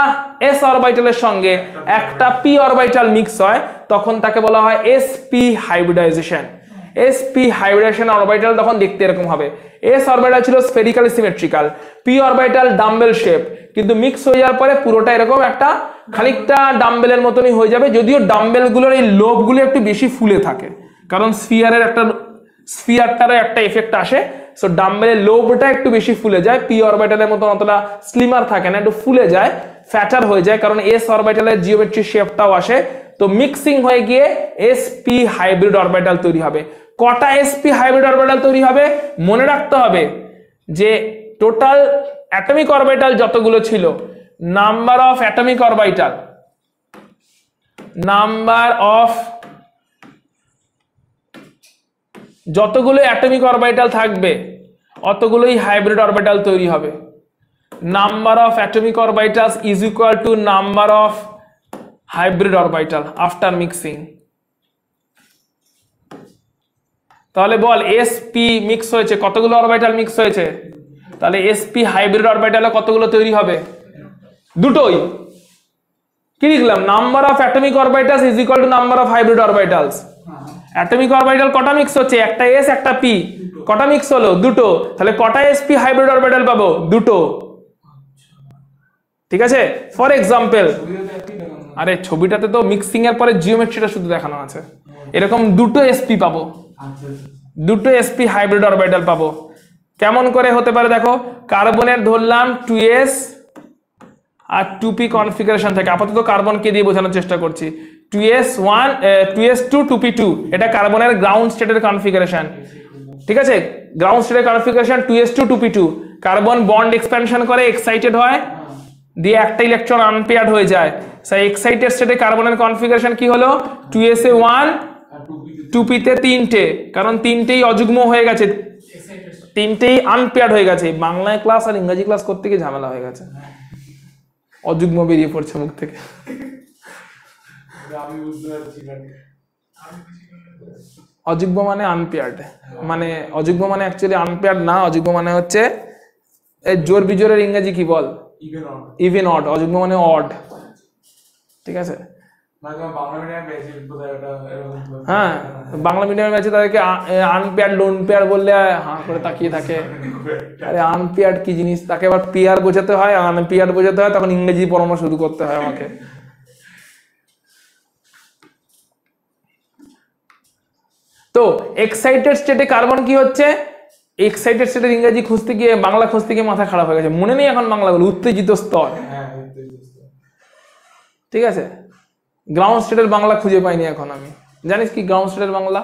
এস অরবিটালের সঙ্গে একটা পি অরবিটাল মিক্স হয় তখন তাকে বলা হয় sp hybridization. Sp hybridization orbital তখন দেখতে এরকম হবে, এস অরবিটাল ছিল spherically symmetrical, p orbital dumbbell shape, কিন্তু মিক্স হয়ে যাওয়ার পরে পুরোটা এরকম একটা খানিকটা ডাম্বেলের মতনই হয়ে যাবে, যদিও ডাম্বেল গুলোর এই লোবগুলো একটু বেশি ফুলে থাকে, কারণ স্ফিয়ারটারও একটা এফেক্ট আসে, সো ডাম্বেলের লোবটা একটু বেশি ফুলে যায়, পি অরবিটালের মতন অতটা স্লিমার থাকে না, একটু ফুলে যায়, ফ্যাটার হয়ে যায়, কারণ এস অরবিটালের জিওমেট্রি শেপটাও আসে, তো মিক্সিং হয়ে গিয়ে এসপি হাইব্রিড অরবিটাল তৈরি হবে। কটা এসপি হাইব্রিড অরবিটাল তৈরি হবে মনে রাখতে হবে যে টোটাল অ্যাটমিক অরবিটাল যতগুলো ছিল number of atomic orbital, number of যতগুলো অ্যাটমিক অরবিটাল থাকবে অতগুলোই হাইব্রিড অরবিটাল তৈরি হবে। Number of atomic orbitals is equal to number of hybrid orbital after mixing. তাহলে বল sp মিক্স হয়েছে, কতগুলো অরবিটাল মিক্স হয়েছে? তাহলে sp হাইব্রিড অরবিটালে কতগুলো তৈরি হবে? দুটোই। কি লিখলাম? Number of atomic orbitals is equal to number of hybrid orbitals. Atomic orbital কটা মিক্স হচ্ছে? একটা s একটা p। কটা মিক্স হলো? দুটো। তাহলে কটা sp হাইব্রিড অরবিটাল পাবো? দুটো। ঠিক আছে? ফর এক্সাম্পল, আরে ছবিটাতে তো মিক্সিং এর পরে জিওমেট্রিটা শুধু দেখানো আছে। এরকম দুটো sp পাবো, দুটো sp হাইব্রিড অরবিটাল পাবো। কেমন করে হতে পারে দেখো, কার্বনের ধরলাম 2s আর 2p কনফিগারেশন থাকে। আপাতত কার্বনকে দিয়ে বোঝানোর চেষ্টা করছি। 2s1 2s2 2p2 এটা কার্বনের গ্রাউন্ড স্টেটের কনফিগারেশন। ঠিক আছে, গ্রাউন্ড স্টেটের configuration 2s2 2p2। Carbon bond expansion করে, এক্সাইটেড হয়, দিয়ে একটা ইলেকট্রন আনপেয়ার্ড হয়ে যায়। সেই এক্সাইটেড স্টেটে কার্বনের কনফিগারেশন কি হলো? 2s1 2p তে 3টে, কারণ 3টেই অযুগ্ম হয়ে গেছে, 3টেই আনপেয়ার্ড হয়ে গেছে। বাংলায় ক্লাস আর ইংরেজি ক্লাস করতে গিয়ে ঝামেলা হয়ে গেছে, অযুগ্ম বেরিয়ে পড়ছে মুখ থেকে। অযুগ্ম মানে আনপেয়ার্ড, মানে অযুগ্ম মানে অ্যাকচুয়ালি আনপেয়ার্ড না, অযুগ্ম মানে হচ্ছে এই জোর বিজোরের ইংরেজি কি বল? Even odd. অযুগ্ম মানে অড। ঠিক আছে, হ্যাঁ বাংলা মিডিয়ামে আছে তাদেরকে আনপেয়ার্ড লোন পেয়ার বললে হাঁ করে তাকিয়ে থাকে। আরে আনপেয়ার্ড কি জিনিস, তাকে আবার পেয়ার বোঝাতে হয়, আনপেয়ার্ড বোঝাতে হয়, তখন ইংরেজি পড়ানো শুরু করতে হয় আমাকে। তো এক্সাইটেড স্টেটে কার্বন কি হচ্ছে? এক্সাইটেড স্টেটের ইংরেজি খুঁজতে গিয়ে বাংলা খুঁজতে গিয়ে মাথা খারাপ হয়ে গেছে, মনে নেই এখন বাংলা বলে। উত্তেজিত স্তর। ঠিক আছে, গ্রাউন্ড স্টেটের বাংলা খুঁজে পাইনি এখন আমি। জানিস কি গ্রাউন্ড স্টেটের বাংলা?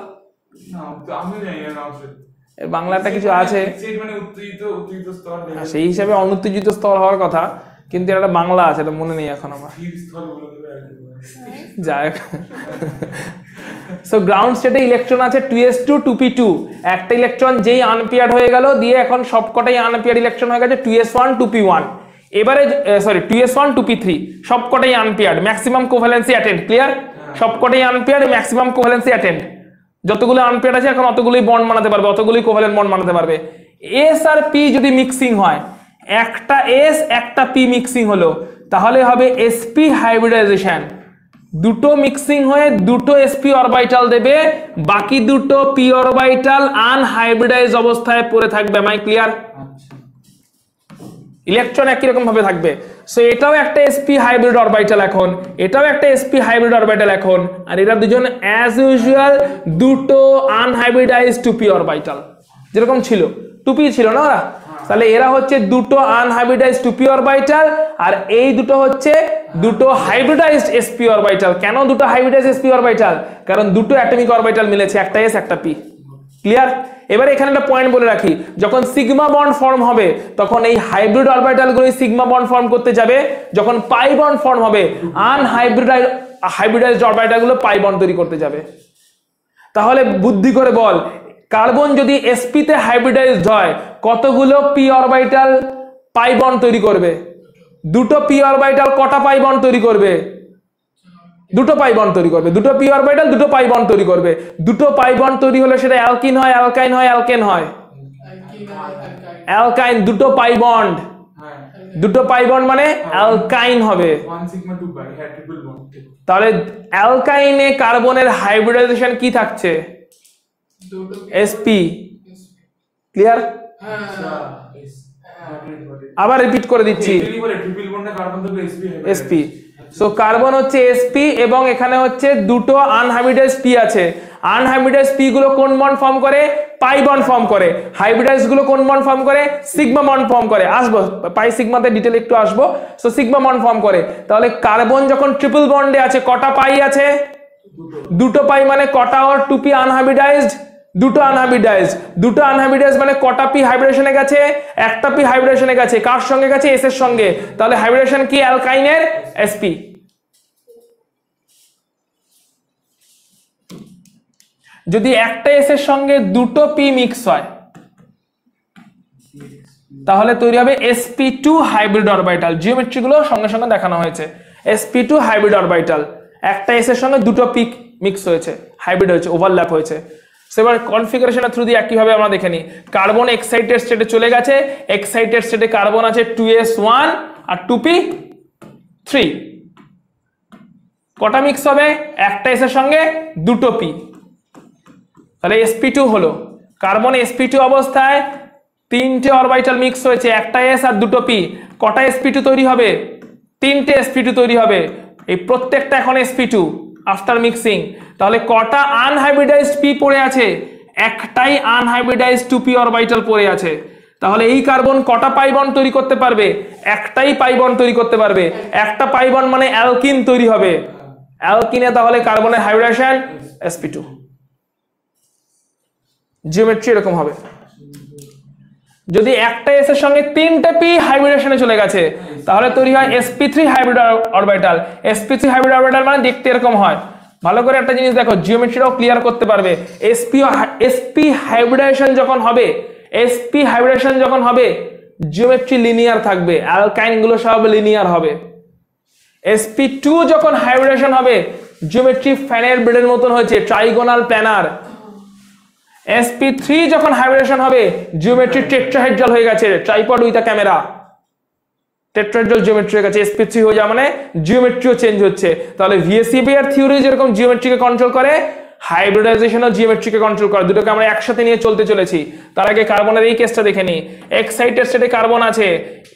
এর বাংলাটা কিছু আছে, সেই হিসাবে অনুত্তেজিত স্তর হওয়ার কথা, কিন্তু এটা বাংলা আছে, এটা মনে নেই এখন আমার। যাই হোক, সো গ্রাউন্ড স্টেটে ইলেকট্রন আছে 2s2 2p2। একটা ইলেকট্রন যেই আনপেয়ার্ড হয়ে গেল, দিয়ে এখন সবকটাই আনপেয়ার্ড ইলেকট্রন হয়ে গেছে 2s1 2p1। এবারে সরি 2s1 2p3 সবকটাই unpaired, maximum covalency attend. Clear? সবকটাই আনপেয়ার্ড, ম্যাক্সিমাম কোভ্যালেন্সি অ্যাটেন্ড। যতগুলো আনপেয়ার্ড আছে এখন অতগুলোই বন্ড বানাতে পারবে, অতগুলোই কোভ্যালেন্ট বন্ড বানাতে পারবে। s আর p যদি মিক্সিং হয়, একটা s একটা p মিক্সিং হলো, তাহলে হবে sp হাইব্রিডাইজেশন। দুটো মিক্সিং হয়ে দুটো sp অরবিটাল দেবে, বাকি দুটো p অরবিটাল আনহাইব্রিডাইজ অবস্থায় পড়ে থাকবে। মাই ক্লিয়ার? ইলেকট্রন একই রকম ভাবে থাকবে। সো এটাও একটা sp হাইব্রিড অরবিটাল এখন, এটাও একটা sp হাইব্রিড অরবিটাল এখন, আর এরা দুজন অ্যাজ ইউজুয়াল দুটো আনহাইব্রিডাইজ 2p অরবিটাল, যেরকম ছিল 2p ছিল না ওরা। তাহলে এরা হচ্ছে দুটো আনহাইব্রিডাইজ 2p অরবিটাল, আর এই দুটো হচ্ছে দুটো হাইব্রিডাইজড sp অরবিটাল। কেন দুটো হাইব্রিডাইজড sp অরবিটাল? কারণ দুটো অ্যাটমিক অরবিটাল মিলেছে, একটা s একটা p। ক্লিয়ার? এবারে এখানে একটা পয়েন্ট বলে রাখি, যখন সিগমা বন্ড ফর্ম হবে তখন এই হাইব্রিড অরবিটালগুলোই সিগমা বন্ড ফর্ম করতে যাবে, যখন পাই বন্ড ফর্ম হবে হাইব্রিডাইজড অরবিটালগুলো পাই বন্ড তৈরি করতে যাবে। তাহলে বুদ্ধি করে বল, কার্বন যদি sp তে হাইব্রিডাইজড হয়, কতগুলো p অরবিটাল পাই বন্ড তৈরি করবে? দুটো p অরবিটাল কটা পাই বন্ড তৈরি করবে? দুটো পাই বন্ড তৈরি করবে। দুটো p অরবিটাল দুটো পাই বন্ড তৈরি করবে। দুটো পাই বন্ড তৈরি হলে সেটা অ্যালকিন হয়, অ্যালকাইন হয়, অ্যালকেন হয়। অ্যালকাইন। দুটো পাই বন্ড, দুটো পাই বন্ড মানে অ্যালকাইন হবে। তাহলে অ্যালকাইনে কার্বনের হাইব্রিডাইজেশন কি থাকছে? sp। ক্লিয়ার? আবার রিপিট করে দিচ্ছি, sp। সো কার্বন হচ্ছে sp এবং এখানে হচ্ছে দুটো আনহাইব্রিডাইজড p আছে। আনহাইব্রিডাইজড p গুলো কোন বন্ড ফর্ম করে? পাই বন্ড ফর্ম করে। হাইব্রিডাইজড গুলো কোন বন্ড ফর্ম করে? সিগমা বন্ড ফর্ম করে। আসবো পাই সিগমাতে ডিটেইল একটু আসবো। সো সিগমা বন্ড ফর্ম করে। তাহলে কার্বন যখন ট্রিপল বন্ডে আছে, কটা পাই আছে? দুটো পাই, মানে কটা ওর 2p আনহাইব্রিডাইজড? দুটো আনহাইব্রিডাইজ মানে কটা পি হাইব্রিডেশনে গেছে, একটা পি হাইব্রিডেশনে গেছে, কার সঙ্গে গেছে, এস এর সঙ্গে, তাহলে হাইব্রিডেশন কি অ্যালকাইনের sp। যদি একটা এস এর সঙ্গে দুটো পি মিক্স হয় তাহলে তৈরি হবে sp2 হাইব্রিড অরবিটাল। জিওমেট্রি গুলো সঙ্গে সঙ্গে দেখানো হয়েছে, sp2 হাইব্রিড অরবিটাল, একটা এস এর সঙ্গে দুটো পি মিক্স হয়েছে, হাইব্রিড হয়েছে, ওভারল্যাপ হয়েছে। এবার কনফিগারেশনের থ্রু দিয়ে একইভাবে আমরা দেখে নিই। কার্বন এক্সাইটেড স্টেটে চলে গেছে, এক্সাইটেড স্টেটে কার্বন আছে 2s1 আর 2p3, কটা মিক্স হবে, একটা এস এর সঙ্গে দুটো পি, তাহলে sp2 হলো। কার্বন sp2 অবস্থায় তিনটে অরবিটাল মিক্স হয়েছে, একটা এস আর দুটো পি, কটা sp2 তৈরি হবে, তিনটে sp2 তৈরি হবে, এই প্রত্যেকটা এখন sp2 আফটার মিক্সিং। তাহলে কটা আনহাইব্রিডাইজড পি পড়ে আছে, একটাই আনহাইব্রিডাইজড 2p অরবিটাল পড়ে আছে। তাহলে এই কার্বন কটা পাই বন্ড তৈরি করতে পারবে, একটাই পাই বন্ড তৈরি করতে পারবে, একটা পাই বন্ড মানে অ্যালকিন তৈরি হবে, অ্যালকিনে তাহলে কার্বনের হাইব্রিডেশন sp2। জিওমেট্রি এরকম হবে। যদি একটা এস এর সঙ্গে তিনটে পি হাইব্রিডেশনে চলে গেছে তাহলে তৈরি হয় sp3 hybrid orbital. sp3 hybrid orbital মানে দেখতে এরকম হয়। ভালো করে একটা জিনিস দেখো, জিওমেট্রিটাও ক্লিয়ার করতে পারবে। sp হাইব্রিডেশন যখন হবে জিওমেট্রি লিনিয়ার থাকবে, অ্যালকাইন গুলো সব লিনিয়ার হবে। sp2 যখন হাইব্রিডেশন হবে জিওমেট্রি ফ্যানের ব্লেডের মতন হয়েছে, ট্রাইগোনাল প্ল্যানার। sp3 যখন হাইব্রিডেশন হবে জিওমেট্রি টেট্রাহেড্রাল হয়ে গেছে, tripod with a camera, tetrahedral geometry হয়ে গেছে। sp3 হয়ে যাওয়া মানে জিওমেট্রিও চেঞ্জ হচ্ছে। তাহলে ভিএসিপিআর থিওরি যেরকম জিওমেট্রিকে কন্ট্রোল করে, হাইব্রিডাইজেশনও জিওমেট্রিকে কন্ট্রোল করে। দুটোকে আমরা একসাথে নিয়ে চলতে চলেছি। তার আগে কার্বনের এই কেসটা দেখে নিই। এক্সাইটেড স্টেটে কার্বন আছে,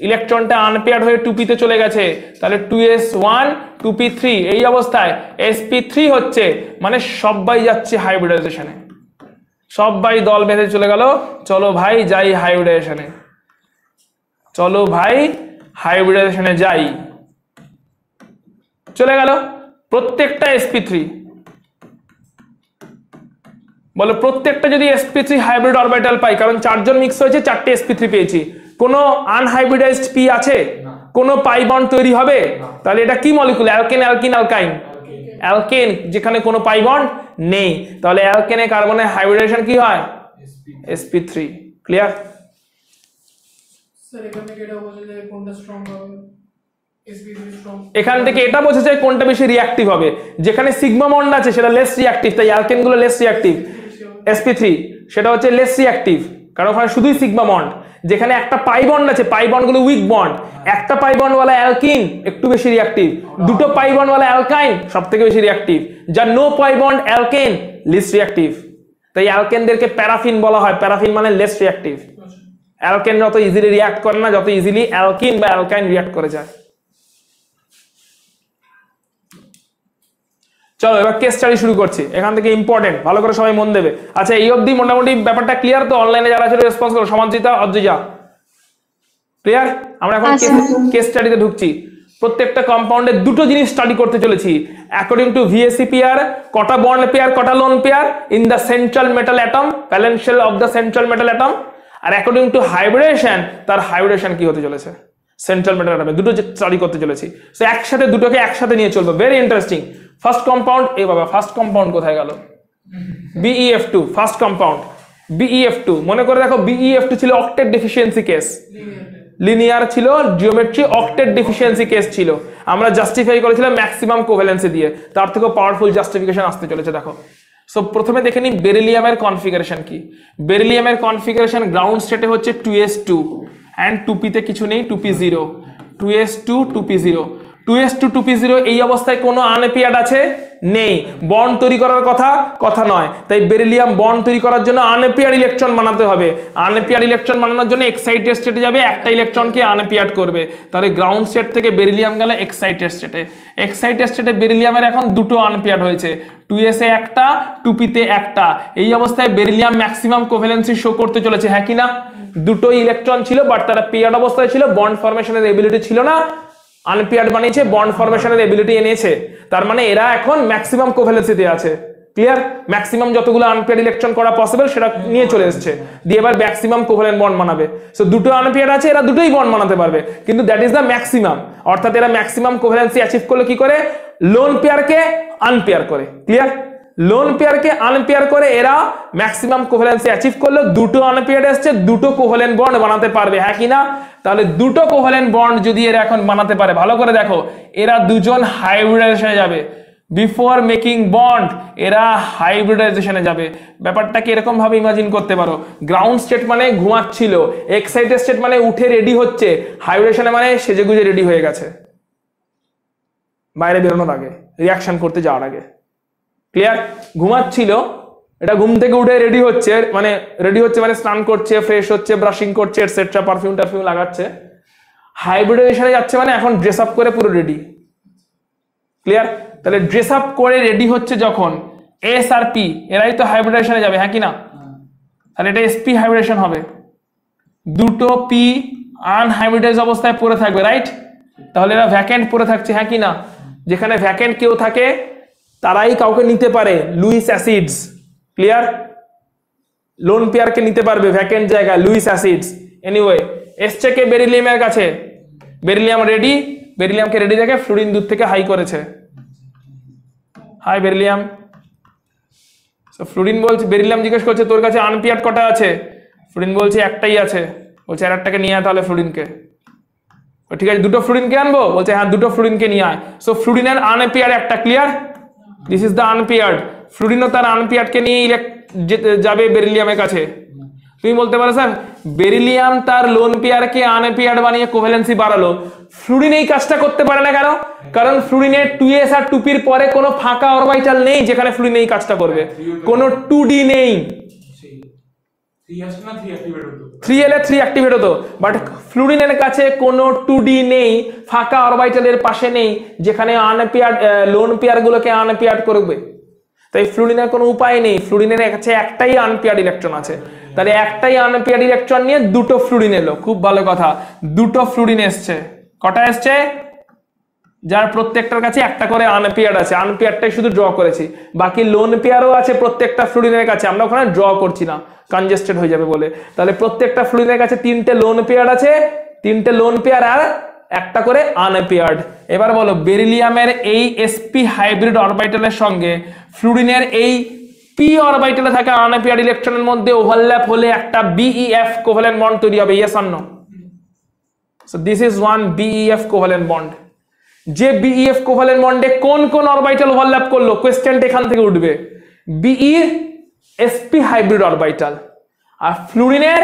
ইলেকট্রনটা আনপেয়ার্ড হয়ে 2p তে চলে গেছে, তাহলে 2s1 2p3, এই অবস্থায় sp3 হচ্ছে মানে সবাই যাচ্ছে হাইব্রিডাইজেশনে, সবাই দল বেঁধে চলে গেল, চলো ভাই যাই হাইব্রিডাইজেশনে, চলো ভাই হাইব্রিডাইজেশনে যাই, চলে গেল প্রত্যেকটা sp3। বলো প্রত্যেকটা যদি sp3 হাইব্রিড অরবিটাল পাই, কারণ চারজন মিক্স হয়েছে, চারটে sp3 পেয়েছি, কোনো আনহাইব্রিডাইজড পি আছে, কোনো পাই বন্ড তৈরি হবে, তাহলে এটা কি মলিকুল, অ্যালকেন অ্যালকিন অ্যালকাইন, অ্যালকেন যেখানে কোনো পাই বন্ড নেই, তাহলে অ্যালকেনে কার্বনের হাইব্রিডেশন কি হয়, sp3। ক্লিয়ার? স্যার এখান থেকে এটা বোঝা যায় কোনটা স্ট্রং হবে, sp3 স্ট্রং। এখান থেকে এটা বোঝা যায় কোনটা বেশি রিঅ্যাক্টিভ হবে, যেখানে সিগমা বন্ড আছে সেটা লেস রিঅ্যাক্টিভ, তাই অ্যালকেন গুলো লেস রিঅ্যাক্টিভ। sp3 সেটা হচ্ছে লেস রিঅ্যাক্টিভ, কারণ ওখানে শুধুই সিগমা বন্ড। যেখানে একটা পাই বন্ড আছে, পাই বন্ড গুলো উইক বন্ড, একটা পাই বন্ড ওয়ালা অ্যালকিন একটু বেশি রিঅ্যাক্টিভ, দুটো পাই বন্ড ওয়ালা অ্যালকাইন সবথেকে বেশি রিঅ্যাক্টিভ, যার no pi bond alkane least reactive. তাই অ্যালকেনদেরকে প্যারাফিন বলা হয়, প্যারাফিন মানে লেস রিঅ্যাক্টিভ। অ্যালকেন যত ইজিলি রিঅ্যাক্ট করে না, যত ইজিলি অ্যালকিন বা অ্যালকাইন রিঅ্যাক্ট করে যায়। চলো এবার কেস স্টাডি শুরু করছি, এখান থেকে ইম্পর্টেন্ট, ভালো করে সবাই মন দেবে। আচ্ছা এই অবধি মোটামুটি ব্যাপারটা ক্লিয়ার তো? অনলাইনে যারা ছিল রেসপন্স করো, সমান্তিতা অদ্রিজা ক্লিয়ার? আমরা এখন কেস স্টাডিতে ঢুকছি। প্রত্যেকটা কম্পাউন্ডে দুটো জিনিস স্টাডি করতে চলেছি। অ্যাকর্ডিং টু ভিএসিপিআর কটা বন্ড পেয়ার, কটা lone pair in the central metal atom, valence shell of the central metal atom, আর অ্যাকর্ডিং টু হাইব্রিডেশন তার হাইব্রিডেশন কি হতে চলেছে সেন্ট্রাল মেটাল অ্যাটমে, দুটো স্টাডি করতে চলেছি। সো একসাথে দুটোকে একসাথে নিয়ে চলবে, ভেরি ইন্টারেস্টিং। ফার্স্ট কম্পাউন্ড, এ বাবা ফার্স্ট কম্পাউন্ড কোথায় গেল, BeF2 ফার্স্ট কম্পাউন্ড, BeF2 মনে করে দেখো, BeF2 ছিল অক্টেট ডেফিসিয়েন্সি কেস, লিনিয়ার ছিল, জিওমেট্রি অক্টেট ডেফিসিয়েন্সি কেস ছিল, আমরা জাস্টিফাই করেছিলাম ম্যাক্সিমাম কোভ্যালেন্সি দিয়ে, তার থেকেও পাওয়ারফুল জাস্টিফিকেশন আসতে চলেছে দেখো। সো প্রথমে দেখে নিই বেরিলিয়ামের কনফিগারেশন কি। বেরিলিয়ামের কনফিগারেশন গ্রাউন্ড স্টেটে হচ্ছে 2s2 এন্ড 2p তে কিছু নেই, 2p0, 2s2 2p0, 2s2 2p0। এই অবস্থায় কোনো আনপেয়ার্ড আছে নেই, বন্ড তৈরি করার কথা নয়, তাই বেরিলিয়াম বন্ড তৈরি করার জন্য আনপেয়ার্ড ইলেকট্রন বানাতে হবে। আনপেয়ার্ড ইলেকট্রন বানানোর জন্য এক্সাইটেড স্টেটে যাবে, একটা ইলেকট্রনকে আনপেয়ার্ড করবে, তাহলে গ্রাউন্ড স্টেট থেকে বেরিলিয়াম গেল এক্সাইটেড স্টেটে। এক্সাইটেড স্টেটে বেরিলিয়ামের এখন দুটো আনপেয়ার্ড হয়েছে, 2s এ একটা, 2p তে একটা। এই অবস্থায় বেরিলিয়াম ম্যাক্সিমাম কোভ্যালেন্সি শো করতে চলেছে, হ্যাঁ কি না? দুটো ইলেকট্রন ছিল বাট তারা পেয়ার্ড অবস্থায় ছিল, বন্ড ফরমেশনের এবিলিটি ছিল না, আনপেয়ার্ড বানিয়েছে, বন্ড ফরমেশনের এবিলিটি এনেছে, তার মানে এরা এখন ম্যাক্সিমাম কোভ্যালেন্সিতে আছে। ক্লিয়ার? ম্যাক্সিমাম যতগুলো আনপেয়ার ইলেকট্রন করা পসিবল সেটা নিয়ে চলে এসেছে, দিয়ে এবার ম্যাক্সিমাম কোভ্যালেন্ট বন্ড বানাবে। সো দুটো আনপেয়ার আছে, এরা দুটোই বন্ড বানাতে পারবে, কিন্তু দ্যাট ইজ দ্য ম্যাক্সিমাম। অর্থাৎ এরা ম্যাক্সিমাম কোভ্যালেন্সি অ্যাচিভ করলে কি করে? লোন পেয়ারকে আনপেয়ার করে। ক্লিয়ার? লোন পেয়ারকে আনপেয়ার করে এরা ম্যাক্সিমাম কোভ্যালেন্সি অ্যাচিভ করলো, দুটো আনপেয়ার আসছে, দুটো কোভ্যালেন্ট বন্ড বানাতে পারবে, হ্যাঁ কি না? তাহলে দুটো কোভ্যালেন্ট বন্ড যদি এরা এখন বানাতে পারে, ভালো করে দেখো, এরা দুজন হাইব্রিডাইজেশনে যাবে। বিফোর মেকিং বন্ড এরা হাইব্রিডাইজেশনে যাবে। ব্যাপারটাকে এরকম ভাবে ইমাজিন করতে পারো, গ্রাউন্ড স্টেট মানে ঘুমাচ্ছিল, এক্সাইটেড স্টেট মানে উঠে রেডি হচ্ছে, হাইব্রিডেশনে মানে সেজেগুজে রেডি হয়ে গেছে বাইরে বেরোনোর আগে, রিয়াকশন করতে যাওয়ার আগে। ক্লিয়ার? ঘুমাচ্ছিল, এটা ঘুম থেকে উঠে রেডি হচ্ছে, মানে স্নান করছে, ফ্রেশ হচ্ছে, ব্রাশিং করছে, এটসেট্রা, পারফিউম টারফিউম লাগাচ্ছে। হাইব্রিডাইজেশনে যাচ্ছে মানে এখন ড্রেস আপ করে পুরো রেডি। ক্লিয়ার? তাহলে ড্রেস আপ করে রেডি হচ্ছে যখন, এস আর পি এরাই তো হাইব্রিডাইজেশনে যাবে, হ্যাঁ কি না? তাহলে এটা এসপি হাইব্রিডেশন হবে, দুটো পি আনহাইব্রিডাইজ অবস্থায় পড়ে থাকবে, রাইট? তাহলে এরা ভ্যাকেন্ট পড়ে থাকছে, হ্যাঁ কি না? যেখানে ভ্যাকেন্ট কেউ থাকে তারাই কাউকে নিতে পারে, লুইস অ্যাসিডস। ক্লিয়ার? লোন পেয়ারকে নিতে পারবে ভ্যাকেন্ট জায়গায়, লুইস অ্যাসিডস। এনিওয়ে এসছে কে বেরিলিয়ামের কাছে, বেরিলিয়াম রেডি, বেরিলিয়ামকে রেডি দেখে ফ্লুরিন দূর থেকে হাই করেছে, হাই বেরিলিয়াম। ফ্লুরিন বলছে, বেরিলিয়াম জিজ্ঞেস করছে তোর কাছে আনপেয়ার্ড কটা আছে? ফ্লুরিন বলছে একটাই আছে। বলছে আর একটাকে নিয়ে আয় তাহলে ফ্লুরিনকে। ঠিক আছে, দুটো ফ্লুরিনকে আনবো? বলছে হ্যাঁ দুটো ফ্লুরিনকে নিয়ে আয়। সো ফ্লুরিনের আনপেয়ার একটা, clear? This is the unpaired. ফ্লুরিনও তার আনপেয়ার্ডকে নিয়ে যাবে বেরিলিয়ামের কাছে। তুমি বলতে পারো স্যার বেরিলিয়াম তার লোন পেয়ারকে আনপেয়ার্ড বানিয়ে কোভ্যালেন্সি বাড়ালো, ফ্লুরিন এই কাজটা করতে পারে না কেন? কারণ ফ্লুরিনের 2s আর 2p-র পরে কোনো ফাঁকা অরবিটাল নেই যেখানে ফ্লুরিন এই কাজটা করবে, কোনো 2d নেই। 3l এ 3 অ্যাক্টিভেট হতো, বাট ফ্লুরিনের কাছে কোনো 2d নেই, ফাঁকা অরবিটালের পাশে নেই যেখানে আনপেয়ার্ড লোন পেয়ার গুলোকে আনপেয়ার্ড করবে। তাই ফ্লুরিনের কোনো উপায় নেই, ফ্লুরিনের কাছে একটাই আনপেয়ার্ড ইলেকট্রন আছে। তাহলে একটাই আনপেয়ার্ড ইলেকট্রন নিয়ে দুটো ফ্লুরিন এলো, খুব ভালো কথা। দুটো ফ্লুরিন এসছে, কটা এসছে? যার প্রত্যেকটার কাছে একটা করে আনপেয়ার্ড আছে, আনপেয়ারটাই শুধু ড্র করেছি, বাকি লোন পেয়ারও আছে প্রত্যেকটা ফ্লুরিনের কাছে, আমরা ওখানে ড্র করছি না, কনজেস্টেড হয়ে যাবে বলে। তাহলে প্রত্যেকটা ফ্লুরিনের কাছে 3টে লোন পেয়ার আছে, 3টে লোন পেয়ার আর একটা করে আনপেয়ার্ড। এবার বলো বেরিলিয়ামের এই sp হাইব্রিড অরবিটালের সঙ্গে ফ্লুরিনের এই p অরবিটালে থাকা আনপেয়ার্ড ইলেকট্রনের মধ্যে ওভারল্যাপ হলে একটা BeF কোভ্যালেন্ট বন্ড তৈরি হবে, yes or no? So this is one BeF covalent bond. যে BeF কোভ্যালেন্ট বন্ডে কোন কোন অরবিটাল ওভারল্যাপ করলো, কোশ্চেনটা এখান থেকে উঠবে। Be sp হাইব্রিড অরবিটাল আর ফ্লুরিনের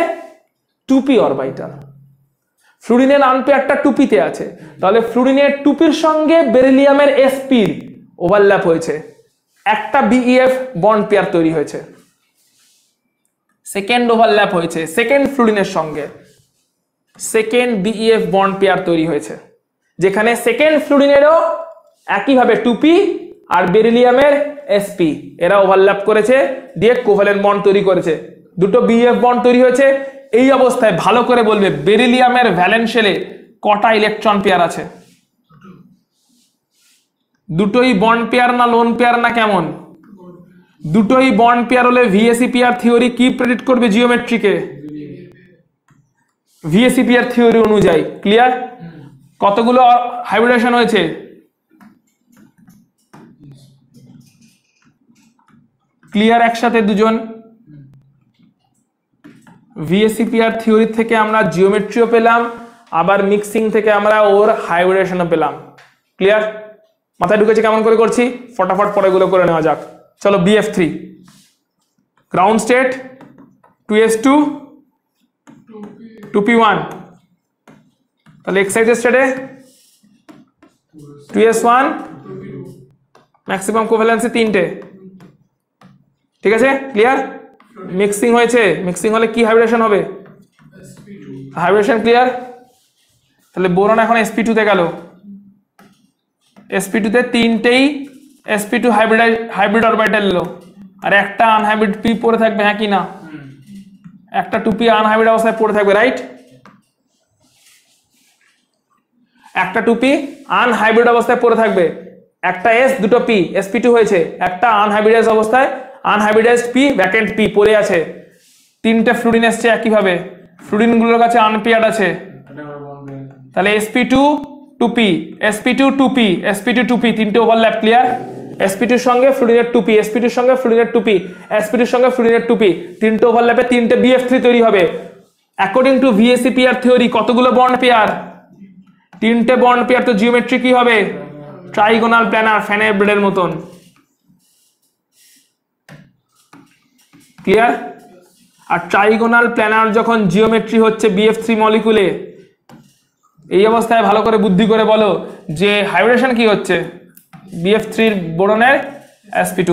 2p অরবিটাল। ফ্লুরিনের আনপেয়ারটা 2p তে আছে, তাহলে ফ্লুরিনের 2p-র সঙ্গে বেরিলিয়ামের sp-র ওভারল্যাপ হয়েছে, একটা BeF বন্ড পেয়ার তৈরি হয়েছে। সেকেন্ড ওভারল্যাপ হয়েছে সেকেন্ড ফ্লুরিনের সঙ্গে, সেকেন্ড BeF বন্ড পেয়ার তৈরি হয়েছে, যেখানে সেকেন্ড ফ্লুরিনেরও একইভাবে 2p আর বেরিলিয়ামের sp এরা ওভারল্যাপ করেছে, দিয়ে কোভ্যালেন্ট বন্ড তৈরি করেছে, দুটো BeF বন্ড তৈরি হয়েছে। এই অবস্থায় ভালো করে বলবে বেরিলিয়ামের ভ্যালেন্স শেলে কটা ইলেকট্রন পেয়ার আছে? দুটোই বন্ড পেয়ার না লোন পেয়ার না কেমন? দুটোই বন্ড পেয়ার হলে VSEPR থিওরি কি প্রেডিক্ট করবে জিওমেট্রিকে? VSEPR থিওরি অনুযায়ী। ক্লিয়ার? কতগুলো হাইব্রিডেশন হয়েছে? ক্লিয়ার? একসাথে দুজন। VSEPR থিওরি থেকে আমরা জিওমেট্রিও পেলাম, আবার মিক্সিং থেকে আমরা ওর হাইব্রিডেশনও পেলাম। ক্লিয়ার? মাথায় ঢুকেছে কেমন করে করছি? ফটাফট পরেগুলো করে নেওয়া যাক। চলো BF3 ground state 2s2 2p1, তাহলে এক্সাইটেড স্টেটে 2s1 ম্যাক্সিমাম কোভ্যালেন্সি 3টে। ঠিক আছে? ক্লিয়ার? মিক্সিং হয়েছে, মিক্সিং হলে কি হাইব্রিডেশন হবে? হাইব্রিডেশন। ক্লিয়ার? তাহলে বোরন এখন sp2 তে গেল, sp2 তে 3টেই sp2 হাইব্রিড অরবিটাল এলো, আর একটা আনহাইব্রিড p পড়ে থাকবে, হ্যাঁ কি না? একটা 2p আনহাইব্রিড অবস্থায় পড়ে থাকবে, রাইট? একটা 2p আনহাইব্রিড অবস্থায় পড়ে থাকবে, একটা এস দুটো পি sp2 হয়েছে, একটা আনহাইব্রিডাইজ অবস্থায় আনহাইব্রিডাইজড পি ভ্যাকেন্ট পি পড়ে আছে, তিনটে ফ্লুরিন এসছে একইভাবে, ফ্লুরিন গুলোর কাছে আনপেয়ার্ড আছে, তাহলে sp2 2p sp2 2p sp2 2p তিনটে ওভারল্যাপ ক্লিয়ার, sp2 এর সঙ্গে ফ্লুরিনের 2p sp2 এর সঙ্গে ফ্লুরিনের 2p sp2 এর সঙ্গে ফ্লুরিনের 2p তিনটে ওভারল্যাপে তিনটে bf3 তৈরি হবে। অ্যাকর্ডিং টু ভিএসি পেয়ার থিওরি কতগুলো বন্ড পেয়ার? তিনটে বন্ড পেয়ার, তো জিওমেট্রি কি হবে? ট্রাইগোনাল প্ল্যানার, ফ্যানের ব্লেডের মতন। ক্লিয়ার? আর ট্রাইগোনাল প্ল্যানার যখন জিওমেট্রি হচ্ছে BF3 মলিকুলে, এই অবস্থায় ভালো করে বুদ্ধি করে বলো যে হাইব্রিডেশন কি হচ্ছে? BF3 বোরনের sp2।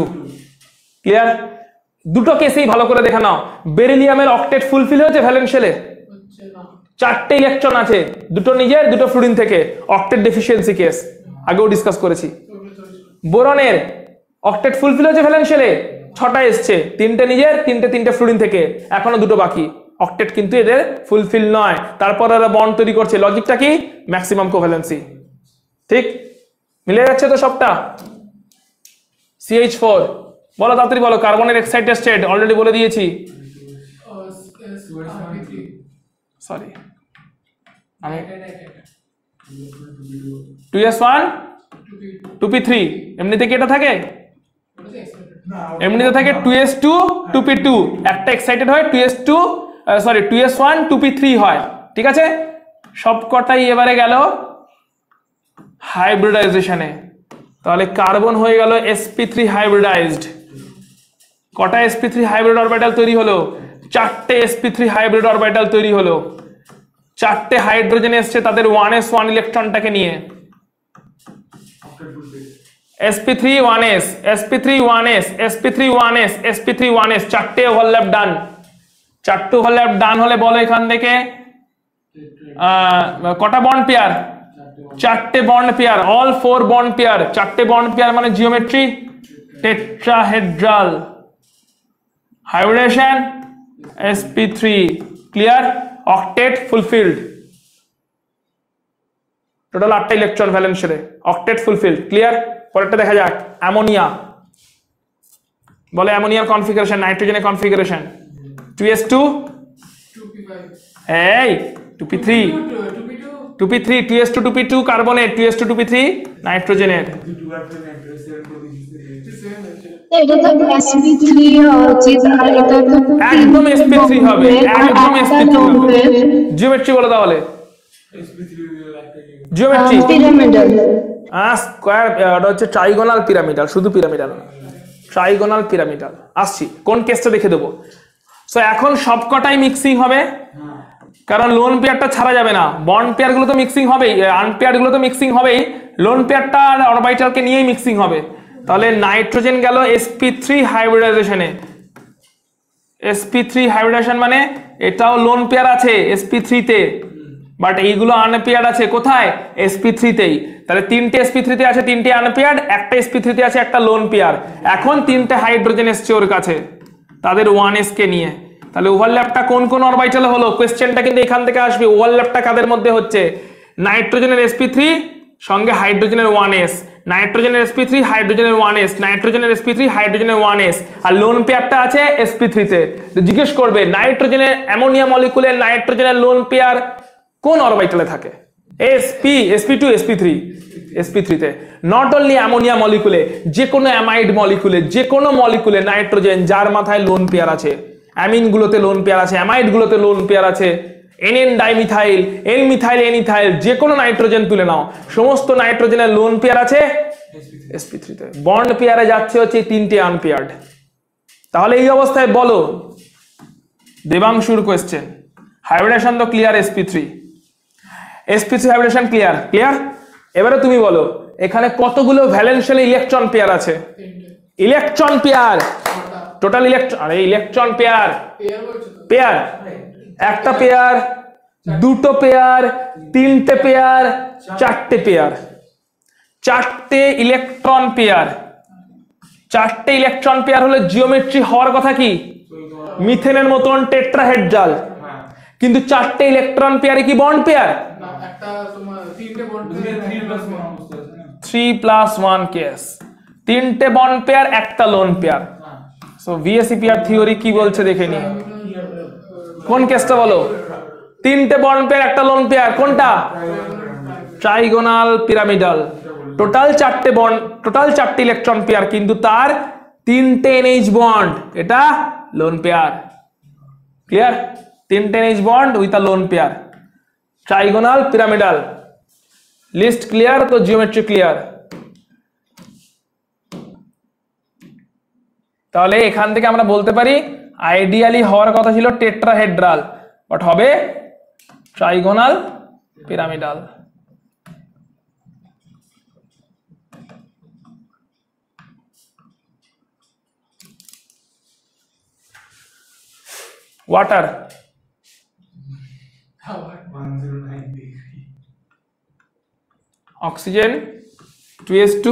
ক্লিয়ার? দুটো কেসেই ভালো করে দেখে নাও, বেরিলিয়ামের অক্টেট ফুলফিল হয়েছে ভ্যালেন্সিয়ালে, হচ্ছে না, চারটে ইলেকট্রন আছে, দুটো নিজের দুটো ফ্লুরিন থেকে, অক্টেট ডেফিসিয়েন্সি কেস, আগেও ডিসকাস করেছি। বোরনের অক্টেট ফুলফিল হয়েছে ভ্যালেন্সিয়ালে, 6টা এসছে, তিনটে নিজের তিনটে ফ্লুরিন থেকে, এখনো দুটো বাকি, অক্টেট কিন্তু এদের ফুলফিল নয়, তারপর এরা বন্ড তৈরি করছে। লজিকটা কি? Maximum covalency. ঠিক মিলে যাচ্ছে তো সবটা? CH4 বলো, তাড়াতাড়ি বলো, কার্বনের এক্সাইটেড স্টেট অলরেডি বলে দিয়েছি, সরি আমি 2s1 2p3 এমনিতে কি এটা থাকে? এমনিতে থাকে 2s2 2p2, একটা এক্সাইটেড হয় 2s1 2p3 হয়, ঠিক আছে? সব কটাই এবারে গেল হাইব্রিডাইজেশনে, তাহলে কার্বন হয়ে গেল sp3 হাইব্রিডাইজড। কটা sp3 হাইব্রিড অরবিটাল তৈরি হলো? 4টে sp3 হাইব্রিড অরবিটাল তৈরি হলো, 4টে হাইড্রোজেন এসছে তাদের 1s1 ইলেকট্রনটাকে নিয়ে, sp3 1s sp3 1s sp3 1s sp3 1s, 4টে overlap ডান। 4টে ওভারল্যাপ ডান হলে বলো এখান থেকে কটা বন্ড পেয়ার? 4টে bond pair, all 4 bond pair. 4টে বন্ড পেয়ার মানে geometry tetrahedral, hybridization sp3 clear, octet fulfilled, total 8টা ইলেকট্রন ভ্যালেন্সিয়ালে, অক্টেট ফুলফিলড ক্লিয়ার। পরেরটা দেখা যাক, অ্যামোনিয়া। বলে অ্যামোনিয়ার কনফিগারেশন, নাইট্রোজেনের কনফিগারেশন 2s2 2p5 এই 2p3 2p3 2s2 2p2 কার্বনের, 2s2 2p3 নাইট্রোজেনের। এটা তো sp3 হওয়া উচিত, আর এটা তো একদম sp3 হবে, একদম sp3 হবে। জিওমেট্রি বলো তাহলে, জিওমেট্রি পিরামিডাল। স্কয়ার, ওটা হচ্ছে ট্রাইগোনাল পিরামিডাল, শুধু পিরামিডাল না, ট্রাইগোনাল পিরামিডাল। আসছি কোন কেসটা দেখে দেবো। সো এখন সবকটাই মিক্সিং হবে, কারণ লোন পেয়ারটা ছাড়া যাবে না, বন্ড পেয়ার গুলো তো মিক্সিং হবেই, আনপেয়ার গুলো তো মিক্সিং হবেই, লোন পেয়ারটা আর অরবিটালকে নিয়েই মিক্সিং হবে। তাহলে নাইট্রোজেন গেল sp3 হাইব্রিডাইজেশনে, sp3 হাইব্রিডাইজেশন মানে এটাও লোন পেয়ার আছে sp3 তে, বাট এইগুলো আনপেয়ার আছে কোথায়? sp3 তেই। তাহলে তিনটে sp3 তে আছে, তিনটে আনপেয়ার, একটা sp3 তে আছে, একটা লোন পেয়ার। এখন তিনটে হাইড্রোজেন এসছে ওর কাছে তাদের 1s কে নিয়ে। তাহলে ওভারল্যাপটা কোন কোন অরবিটালে হলো? কোশ্চেনটা কিন্তু এখান থেকে আসবে, ওভারল্যাপটা কাদের মধ্যে হচ্ছে? নাইট্রোজেনের sp3 সঙ্গে হাইড্রোজেনের 1s, নাইট্রোজেনের sp3 হাইড্রোজেনের 1s, নাইট্রোজেনের sp3 হাইড্রোজেনের 1s, আর লোন পেয়ারটা আছে sp3 তে। জিজ্ঞেস করবে নাইট্রোজেনের অ্যামোনিয়া মলিকুলের নাইট্রোজেনের লোন পেয়ার কোন অরবিটালে থাকে? sp2 sp3 তে। নট অনলি অ্যামোনিয়া মলিকুলে, যে কোনো অ্যামাইড মলিকুলে, যে কোনো মলিকুলে নাইট্রোজেন যার মাথায় লোন পেয়ার আছে, অ্যামিন গুলোতে লোন পেয়ার আছে, অ্যামাইড গুলোতে লোন পেয়ার আছে, এনএন ডাইমিথাইল, এন মিথাইল, এনিথাইল, যে কোনো নাইট্রোজেন তুলে নাও, সমস্ত নাইট্রোজেনের লোন পেয়ার আছে sp3 তে। বন্ড পেয়ারে যাচ্ছে হচ্ছে তিনটে আনপেয়ার্ড। তাহলে এই অবস্থায় বলো, দেবাংশুর কোয়েশ্চেন, হাইব্রিডেশন তো ক্লিয়ার, sp3 হাইব্রিডেশন ক্লিয়ার, ক্লিয়ার। এবারে তুমি বলো এখানে কতগুলো ভ্যালেন্সিয়াল ইলেকট্রন পেয়ার আছে? ইলেকট্রন পেয়ার, টোটাল ইলেকট্রন, আরে ইলেকট্রন পেয়ার, পেয়ার, একটা পেয়ার, দুটো পেয়ার, তিনটে পেয়ার, চারটে পেয়ার, চারটে ইলেকট্রন পেয়ার। চারটে ইলেকট্রন পেয়ার হলে জিওমেট্রি হওয়ার কথা কি? মিথেনের মতন টেট্রাহেড্রাল। কিন্তু চারটে ইলেকট্রন পেয়ারে কি বন্ড পেয়ার? একটা তোমার তিনটে বন্ড 3+1 কেস, তিনটে বন্ড পেয়ার একটা lone pair. So VSEPR theory কি বলছে দেখে নি, কোন কেসটা বলো? তিনটে বন্ড পেয়ার একটা লোন পেয়ার, কোনটা? Trigonal pyramidal. টোটাল চারটে বন্ড, টোটাল চারটে ইলেকট্রন পেয়ার, কিন্তু তার তিনটে এনএইচ বন্ড, এটা লোন পেয়ার। ক্লিয়ার? তিনটে NH bond with a lone pair, trigonal pyramidal. Least clear? তো জিওমেট্রি ক্লিয়ার? তাহলে এখান থেকে আমরা বলতে পারি আইডিয়ালি হওয়ার কথা ছিল টেট্রাহেড্রাল, বাট হবে trigonal pyramidal. Water 109 degree. Oxygen 2s2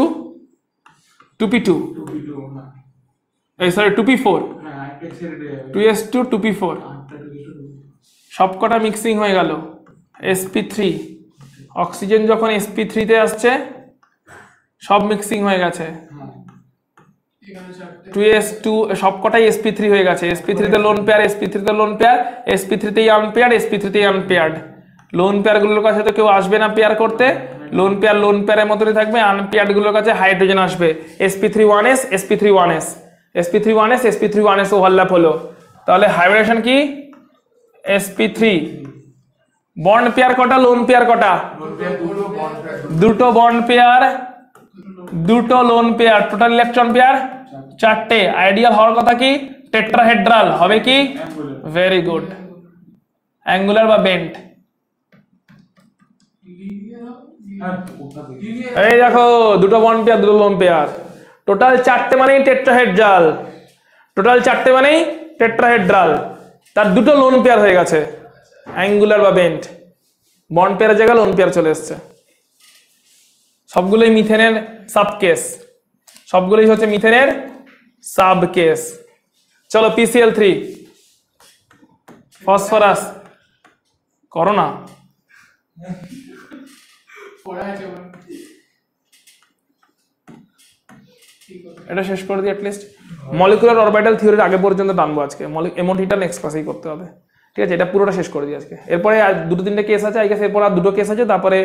2p2 2p2 না, সরি 2p4 হ্যাঁ একটা ছেড়ে দেয়া যাবে। 2s2 2p4 আটটা 2p2 সবকটা মিক্সিং হয়ে গেল। sp3 অক্সিজেন যখন sp3 তে আসছে সব মিক্সিং হয়ে গেছে। হ্যাঁ, এখানে চারটে 2s2 সবকটাই sp3 হয়ে গেছে। sp3 তে লোন পেয়ার, sp3 তে লোন পেয়ার, sp3 তে আনপেয়ার্ড, sp3 তে আনপেয়ার্ড। লোন পেয়ার গুলোর কাছে তো কেউ আসবে না পেয়ার করতে, লোন পেয়ারের মতনই থাকবে। আনপেয়ার্ড গুলোর কাছে হাইড্রোজেন আসবে, sp3 1s sp3 1s sp3 1s sp3 1s overlap হলো। তাহলে হাইব্রিডেশন কি? sp3। বন্ড পেয়ার কটা, লোন পেয়ার কটা? দুটো বন্ড পেয়ার, দুটো lone pair, total electron pair চারটে। আইডিয়াল হওয়ার কথা কি? টেট্রাহেড্রাল হবে কি? Very good. অ্যাঙ্গুলার বা বেন্ট? হ্যাঁ ওটা দেখি। এই দেখো দুটো বন্ড পেয়ার, দুটো লোন পেয়ার, টোটাল চারটে মানেই টেট্রাহেড্রাল। টোটাল চারটে মানেই টেট্রাহেড্রাল, তার দুটো লোন পেয়ার হয়ে গেছে, অ্যাঙ্গুলার বা বেন্ট। বন্ড পেয়ারের জায়গায় লোন পেয়ার চলে এসছে। সবগুলোই মিথেনের সাব কেস, সবগুলোই হচ্ছে মিথেনের সাব কেস। চলো PCl3 ফসফরাস করো না, পড়া আছে ওর। ঠিক আছে এটা শেষ করে দিই অ্যাটলিস্ট। মলিকুলার অরবিটাল থিওরির আগে পর্যন্ত টানবো আজকে, এমওটিটা নেক্সট ক্লাসেই করতে হবে। ঠিক আছে, এটা পুরোটা শেষ করে দিই আজকে। এরপরে আর দুটো তিনটে কেস আছে, আই গেস এরপর আর দুটো কেস আছে, তারপরে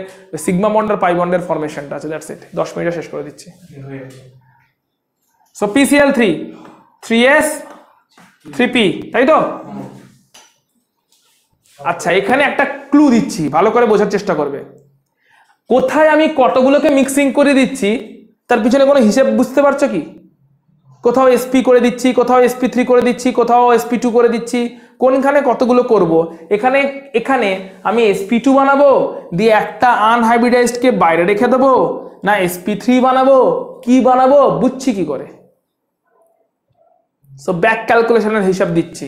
সিগমা বন্ড আর পাই বন্ডের ফরমেশনটা আছে। দ্যাটস ইট, 10 মিনিটে শেষ করে দিচ্ছি। হয়ে গেছে। সো PCl3 3s 3p, তাই তো? আচ্ছা, এখানে একটা ক্লু দিচ্ছি, ভালো করে বোঝার চেষ্টা করবে। কোথায় আমি কতগুলোকে মিক্সিং করে দিচ্ছি তার পিছনে কোনো হিসেব বুঝতে পারছো কি? কোথাও sp করে দিচ্ছি, কোথাও sp3 করে দিচ্ছি, কোথাও sp2 করে দিচ্ছি, কোনখানে কতগুলো করব? এখানে এখানে আমি sp2 বানাবো, দিয়ে একটা আনহাইব্রিডাইজডকে বাইরে রেখে দেবো, না sp3 বানাবো, কি বানাবো বুঝছি কি করে? সো ব্যাক ক্যালকুলেশনের হিসাব দিচ্ছি।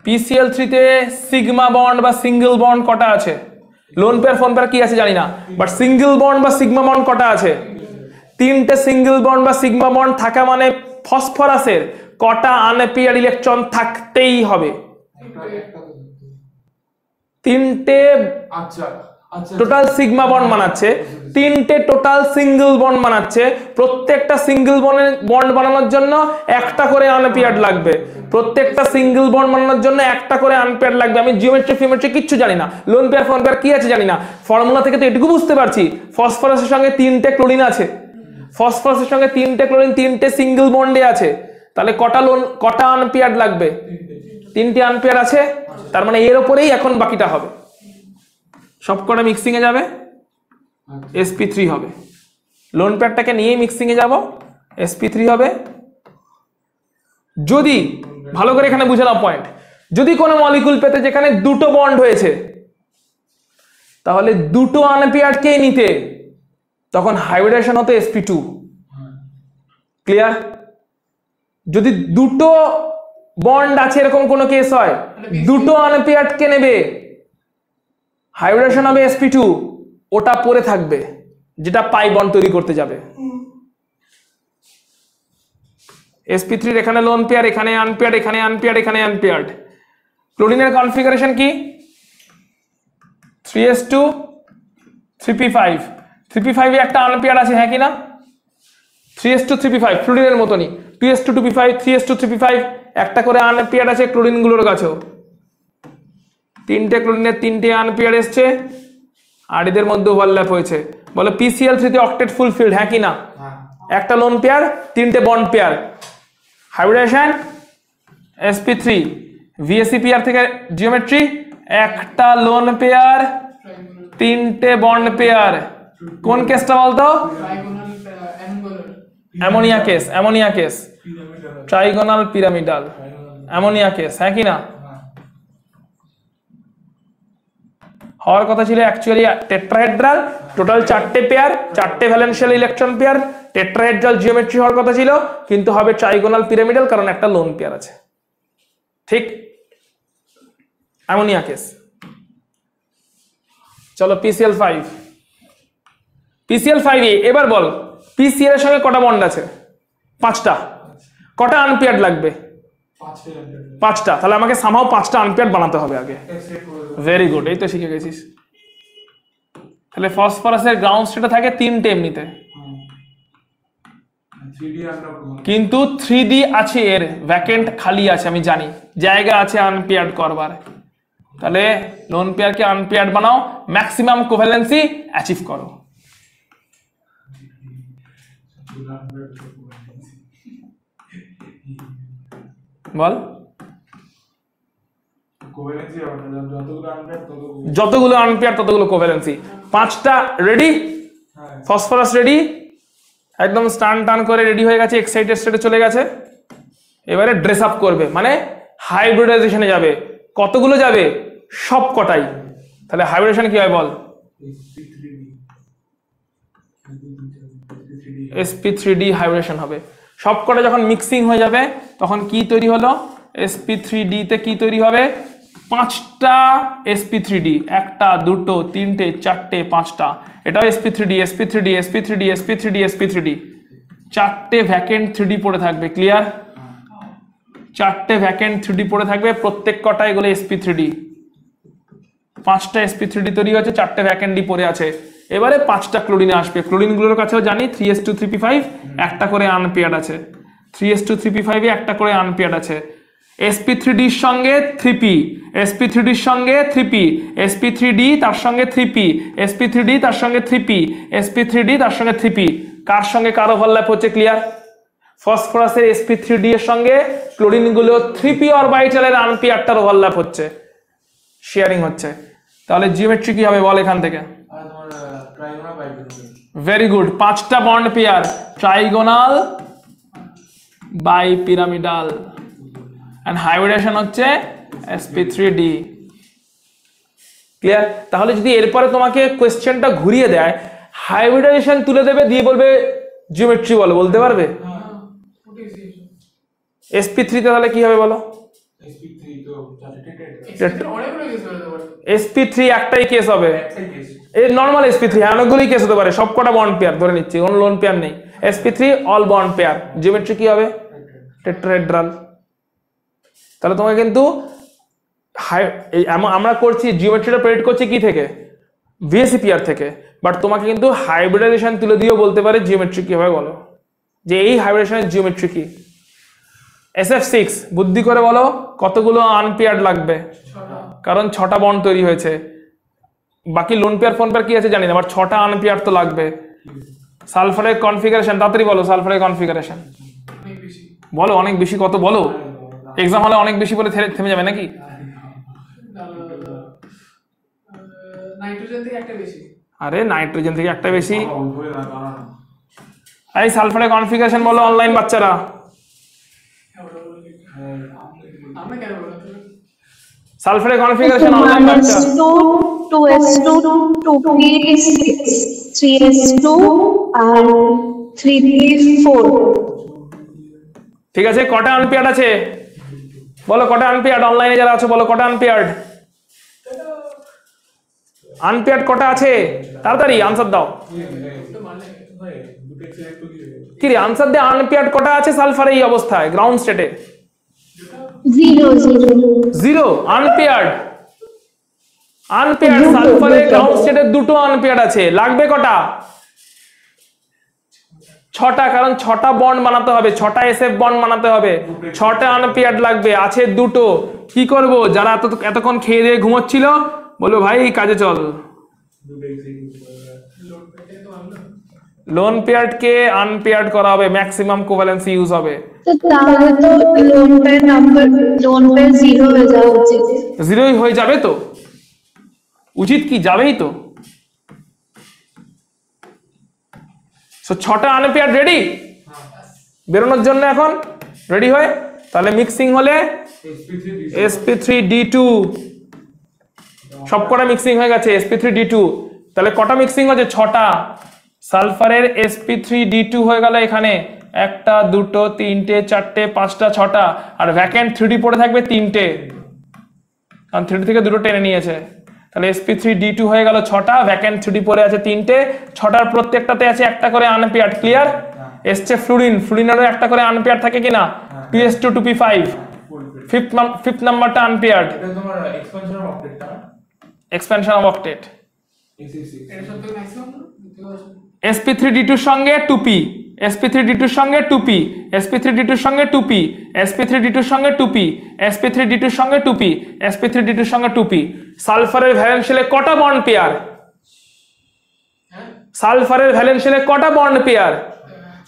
PCl3 তে সিগমা বন্ড বা সিঙ্গেল বন্ড কটা আছে? লোন পেয়ার ফোন পেয়ার কি আছে জানি না, বাট সিঙ্গেল বন্ড বা সিগমা বন্ড কটা আছে? তিনটে সিঙ্গেল বন্ড বা সিগমা বন্ড থাকা মানে ফসফরাসের কটা আনপেয়ার্ড ইলেকট্রন থাকতেই হবে? তিনটে আচ্ছা আচ্ছা, টোটাল সিগমা বন্ড বানাচ্ছে, তিনটে টোটাল সিঙ্গেল বন্ড বানাচ্ছে। প্রত্যেকটা সিঙ্গেল বন্ড বানানোর জন্য একটা করে আনপেয়ার্ড লাগবে, প্রত্যেকটা সিঙ্গেল বন্ড বানানোর জন্য একটা করে আনপেয়ার্ড লাগবে। আমি জিওমেট্রি ফিওমেট্রি কিচ্ছু জানি না, লোন পেয়ার ফোন পেয়ার কি আছে জানি না, ফর্মুলা থেকে তো এটুকু বুঝতে পারছি ফসফরাসের সঙ্গে তিনটে ক্লোরিন আছে, ফসফরাসের সঙ্গে তিনটে ক্লোরিন তিনটে সিঙ্গেল বন্ডে আছে। তাহলে কটা আনপেয়ার্ড লাগবে? তিনটে আনপেয়ার আছে, তার মানে এর উপরেই এখন বাকিটা হবে। সবকটা মিক্সিং এ যাবে, sp3 হবে। লোন পেয়ারটাকে নিয়েই মিক্সিং এ যাব, sp3 হবে। যদি ভালো করে এখানে বুঝে নাও পয়েন্ট, যদি কোনো মলিকুল পেতে যেখানে দুটো বন্ড হয়েছে, তাহলে দুটো আনপেয়ারকেই নিতে, তখন হাইব্রিডেশন হতো sp2। ক্লিয়ার? যদি দুটো বন্ড আছে এরকম কোনো কেস হয়, দুটো আনপেয়ারকে নেবে, হাইব্রিডেশন হবে sp2, ওটা পরে থাকবে যেটা পাই বন্ড তৈরি করতে যাবে। sp3 এখানে লোন পেয়ার, এখানে আনপেয়ার্ড, এখানে আনপেয়ার্ড, এখানে আনপেয়ার্ড। ক্লোরিনের কনফিগারেশন কি? 3s2 3p5, 3p5 এ একটা আনপেয়ার আছে, হ্যাঁ কি না? 3s2 3p5 ফ্লুরিনের মতনই, 2s2 2p5 3s2 3p5 একটা করে আনপেয়ার আছে ক্লোরিন গুলোর কাছেও। তিনটে ক্লোরিনের তিনটে আনপেয়ার এসছে আর এদের মধ্যে ওভারল্যাপ হয়েছে। বলে PCl3 তে অক্টেট ফুলফিলড, হ্যাঁ কি না? একটা লোন পেয়ার, তিনটে bond pair. Hybridization sp3 VSC pair থেকে জিওমেট্রি, একটা লোন পেয়ার, তিনটে বন্ড পেয়ার। কোন কেসটা বলতো? Ammonia case, ammonia case, trigonal pyramidal ammonia case, হ্যাঁ কি না? হওয়ার কথা ছিল অ্যাকচুয়ালি টেট্রাহেড্রাল, টোটাল 4টে পেয়ার, 4টে ভ্যালেন্সিয়াল ইলেকট্রন পেয়ার, টেট্রাহেড্রাল জিওমেট্রি হওয়ার কথা ছিল, কিন্তু হবে ট্রাইগোনাল পিরামিডাল কারণ একটা লোন পেয়ার আছে। ঠিক, অ্যামোনিয়া কেস। চলো PCl5, PCl5 এবার বল PCl এর সঙ্গে কটা বন্ড আছে? 5টা। কটা আনপেয়ার্ড লাগবে? 5টা। তাহলে আমাকে সামহাও 5টা আনপেয়ার্ড বানাতে হবে আগে। ভেরি গুড, এই তো শিখে গেছিস। তাহলে ফসফরাসের গ্রাউন্ড স্টেটে থাকে 3টে এমনিতে, কিন্তু 3D আছে, এর ভ্যাকেন্ট খালি আছে, আমি জানি জায়গা আছে আনপেয়ার্ড করবার। তাহলে লোন পেয়ারকে আনপেয়ার্ড বানাও, ম্যাক্সিমাম কোভ্যালেন্সি অ্যাচিভ করো। বল যতগুলো আনপেয়ার ততগুলো কোভ্যালেন্সি। 5টা রেডি, ফসফরাস রেডি, একদম স্টান টান করে রেডি হয়ে গেছে, এক্সাইটেড স্টেটে চলে গেছে। এবারে ড্রেস আপ করবে, মানে হাইব্রিডাইজেশনে যাবে। কতগুলো যাবে? সব কটাই। তাহলে হাইব্রিডেশন কি হয় বল? sp3d হাইব্রিডেশন হবে। সব কটা যখন মিক্সিং হয়ে যাবে তখন কি তৈরি হলো? sp3d তে কি তৈরি হবে? 5টা sp3d, 1টা 2টো 3টে 4টে 5টা। এটাও sp3d sp3d sp3d sp3d sp3d, 4টে vacant 3d পড়ে থাকবে। ক্লিয়ার? 4টে ভ্যাকেন্ট 3d পড়ে থাকবে, প্রত্যেক কটা এগুলো sp3d। 5টা sp3d তৈরি হয়েছে, 4টে ভ্যাকেন্ট d পড়ে আছে। এবারে 5টা ক্লোরিনে আসবে। ক্লোরিনগুলোর কাছেও জানি 3s2 3p5 একটা করে আনপেয়ার্ড আছে, 3s2 3p5 এ একটা করে আনপেয়ার্ড আছে। sp3d এর সঙ্গে 3p, sp3d এর সঙ্গে 3p, sp3d তার সঙ্গে 3p, sp3d তার সঙ্গে 3p, sp3d তার সঙ্গে 3p। কার সঙ্গে কার ওভারল্যাপ হচ্ছে? ক্লিয়ার? ফসফরাসের sp3d এর সঙ্গে ক্লোরিনগুলো 3p অরবিটালের আনপেয়ারটার ওভারল্যাপ হচ্ছে, শেয়ারিং হচ্ছে। তাহলে জিওমেট্রি কি হবে বল এখান থেকে? ভেরি গুড, 5টা বন্ড পেয়ার, ট্রাইগোনাল বাইপিরামিডাল, এন্ড হাইব্রিডেশন হচ্ছে sp3d। ক্লিয়ার? তাহলে যদি এরপরে তোমাকে কোশ্চেনটা ঘুরিয়ে দেয়, হাইব্রিডাইজেশন তুলে দেবে, দিয়ে বলবে জিওমেট্রি বলো, বলতে পারবে? sp3 তে তাহলে কি হবে বলো? sp3 একটাই কেস হবে, এই নরমাল sp3, অনেকগুলোই কেস হতে পারে, সবকটা বন্ড পেয়ার ধরে নিচ্ছি, কোনো লোন পেয়ার নেই। sp3 all bond pair, geometry কি হবে? টেট্রাহেড্রাল। তাহলে তোমাকে কিন্তু আমরা করছি জিওমেট্রিটা প্রেডিক্ট করছি কি থেকে? ভিএসসি পেয়ার থেকে, বাট তোমাকে কিন্তু হাইব্রিডাইজেশন তুলে দিয়েও বলতে পারে জিওমেট্রি কি হবে বলো, যে এই হাইব্রিডাইজেশনের জিওমেট্রি কি। SF6 বুদ্ধি করে বলো কতগুলো আনপেয়ার্ড লাগবে? কারণ 6টা বন্ড তৈরি হয়েছে, বাকি লোন পেয়ার ফোন পেয়ার কি আছে জানি না, বাট 6টা আনপেয়ার্ড তো লাগবে। সালফারের কনফিগারেশন তাড়াতাড়ি বলো, সালফারের কনফিগারেশন বলো, অনেক বেশি কত বলো, এক্সাম হলে অনেক বেশি বলে থেমে যাবে নাকি? নাইট্রোজেন থেকে একটা বেশি। আরে নাইট্রোজেন থেকে একটা বেশি। এই সালফারের কনফিগারেশন বলো অনলাইন বাচ্চারা। আমরা কেন বলবো? সালফারের কনফিগারেশন অনলাইন বাচ্চা। 2s2 2p6 3s2 আর 3p4। ঠিক আছে, কটা আনপেয়ার্ড আছে বলো, কটা আনপেয়ার্ড? অনলাইনে যারা আছো বলো কটা আনপেয়ার্ড? আনপেয়ার্ড কটা আছে? তাড়াতাড়ি আনসার দাও। কি রে আনসার দে, আনপেয়ার্ড কটা আছে সালফার এই অবস্থায় গ্রাউন্ড স্টেটে? 0 আনপেয়ার্ড। আনপেয়ার্ড সালফারে গ্রাউন্ড স্টেটে 2টো আনপেয়ার্ড আছে, লাগবে কটা? 6টা, কারণ 6টা বন্ড বানাতে হবে, 6টা এসএফ বন্ড বানাতে হবে, 6টা আনপেয়ার্ড লাগবে, আছে দুটো। কি করব, যারা এতক্ষণ খেয়ে দিয়ে ঘুমোচ্ছিল বলবো ভাই কাজে চল। লোন পেয়ার্ড কে আনপেয়ার্ড করা হবে, ম্যাক্সিমাম কোভ্যালেন্সি ইউজ হবে। তো তাহলে তো lone pair number lone pair 0 হয়ে যাওয়া উচিত। 0ই হয়ে যাবে তো, উচিত কি, যাবেই তো। সো 6টা আনপেয়ার্ড রেডি বেরোনোর জন্য, এখন রেডি হয়। তাহলে মিক্সিং হলে sp3d2, সবকটা মিক্সিং হয়ে গেছে sp3d2। তাহলে কটা মিক্সিং হচ্ছে, 6টা। সালফারের sp3d2 হয়ে গেল এখানে 1টা 2টো 3টে 4টে 5টা 6টা, আর ভ্যাকেন্ট 3d পড়ে থাকবে 3টে, কারণ 3d থেকে দুটো টেনে নিয়েছে। তাহলে sp3d2 হয়ে গেল 6টা, ভ্যাকেন্ট 3d পড়ে আছে 3টে, 6টার প্রত্যেকটাতে আছে একটা করে আনপেয়ার্ড। ক্লিয়ার? এসছে ফ্লুরিন, ফ্লুরিনেরও একটা করে আনপেয়ার্ড থাকে কিনা, 2s2 2p5, ফিফথ নাম্বারটা আনপেয়ার্ড, এটা তোমার এক্সপানশন অফ অক্টেটটা, এক্সপ্যানশন অফ অক্টেট। এটা সবথেকে ম্যাক্সিমাম sp3d2 এর সঙ্গে 2p, sp3d2 এর সঙ্গে 2p, sp3d2 এর সঙ্গে 2p, sp3d2 এর সঙ্গে 2p, sp3d2 এর সঙ্গে 2p, sp3d2 এর সঙ্গে 2p। সালফারের ভ্যালেন্সিয়ালে কটা বন্ড পেয়ার, সালফারের ভ্যালেন্সিয়ালে কটা বন্ড পেয়ার,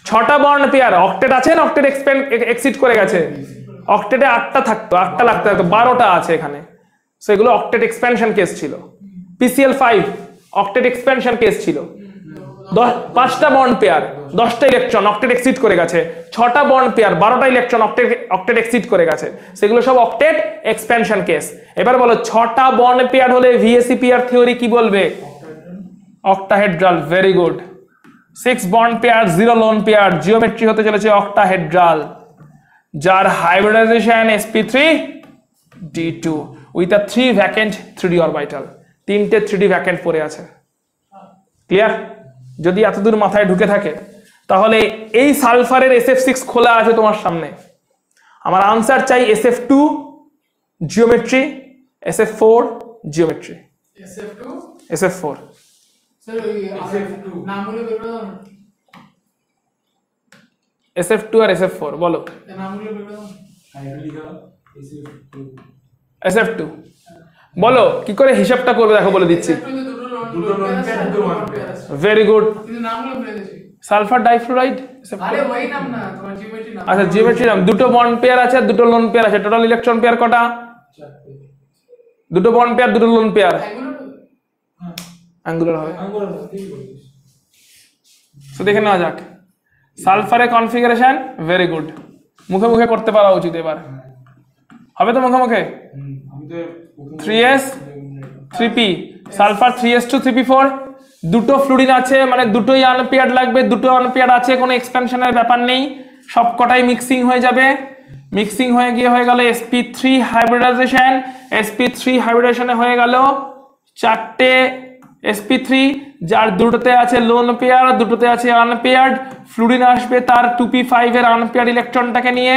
6টা বন্ড পেয়ার। অক্টেট আছে না, অক্টেট এক্সিড করে গেছে, অক্টেটে 8টা থাকতো, 8টা লাগতে থাকতো, 12টা আছে এখানে। সো এগুলো অক্টেট এক্সপ্যানশন কেস ছিল। PCl5 অক্টেট এক্সপ্যানশন কেস ছিল, 5টা বন্ড পেয়ার, 10টা ইলেকট্রন, অক্টেট এক্সিড করে গেছে। 6টা বন্ড পেয়ার, 12টা ইলেকট্রন, অক্টেট এক্সিড করে গেছে, সেগুলো সব অক্টেট এক্সপ্যানশন কেস। এবার বলো 6টা বন্ড পেয়ার হলে VSEPR থিওরি কি বলবে, octahedral. Very good. 6 bond pair 0 lone pair, geometry হতে চলেছে অক্টাহেড্রাল, যার hybridization sp3d2 with a 3 vacant 3d orbital, 3টে 3d ভ্যাকেন্ট পড়ে আছে। ক্লিয়ার? যদি এতদূর মাথায় ঢুকে থাকে, তাহলে এই সালফারের SF6 খোলা আছে তোমার সামনে, আমার আনসার চাই SF2 geometry, SF4 geometry, SF2 SF4। Sir ওই নামগুলো বের করে দাও না, SF2 আর SF4 বলো। নামগুলো বের করে দাও। টাইটেল লিখা SF2 বলো, কি করে হিসাবটা করবে দেখো, বলে দিচ্ছি। SF2 তে দুটো লোন পেয়ার, দুটো ওয়ান পেয়ার। Very good. কিন্তু নামগুলো ভুলে গেছি। সালফার ডাইফ্লোরাইড, আরে ওই নাম না, তোমার জিওমেট্রি নাম। আচ্ছা জিওমেট্রি নাম। দুটো বন্ড পেয়ার আছে, দুটো লোন পেয়ার আছে, টোটাল ইলেকট্রন পেয়ার কটা, চারটে। দুটো বন্ড পেয়ার দুটো লোন পেয়ার, এগুলো অ্যাঙ্গুলার হবে। আঙ্গুর ঠিক বলেছিস। তো দেখে নেওয়া যাক সালফারের কনফিগারেশন। ভেরি গুড, মুখে মুখে করতে পারা উচিত এবার, হবে তো মুখে মুখে। আমি তো 3s 3p, sulphur 3s2 3p4, দুটো ফ্লুরিন আছে, মানে দুটোই আনপেয়ার্ড লাগবে, দুটো আনপেয়ার্ড আছে, কোনো এক্সপ্যানশনের ব্যাপার নেই, সবকটাই মিক্সিং হয়ে যাবে। মিক্সিং হয়ে গিয়ে হয়ে গেল sp3 হাইব্রিডাইজেশন, sp3 হাইব্রিডাইজেশনে হয়ে গেল 4টে sp3, যার দুটোতে আছে লোন পেয়ার, দুটোতে আছে আনপেয়ার্ড। ফ্লুরিন আসবে তার 2p5 এর আনপেয়ার্ড ইলেকট্রনটাকে নিয়ে,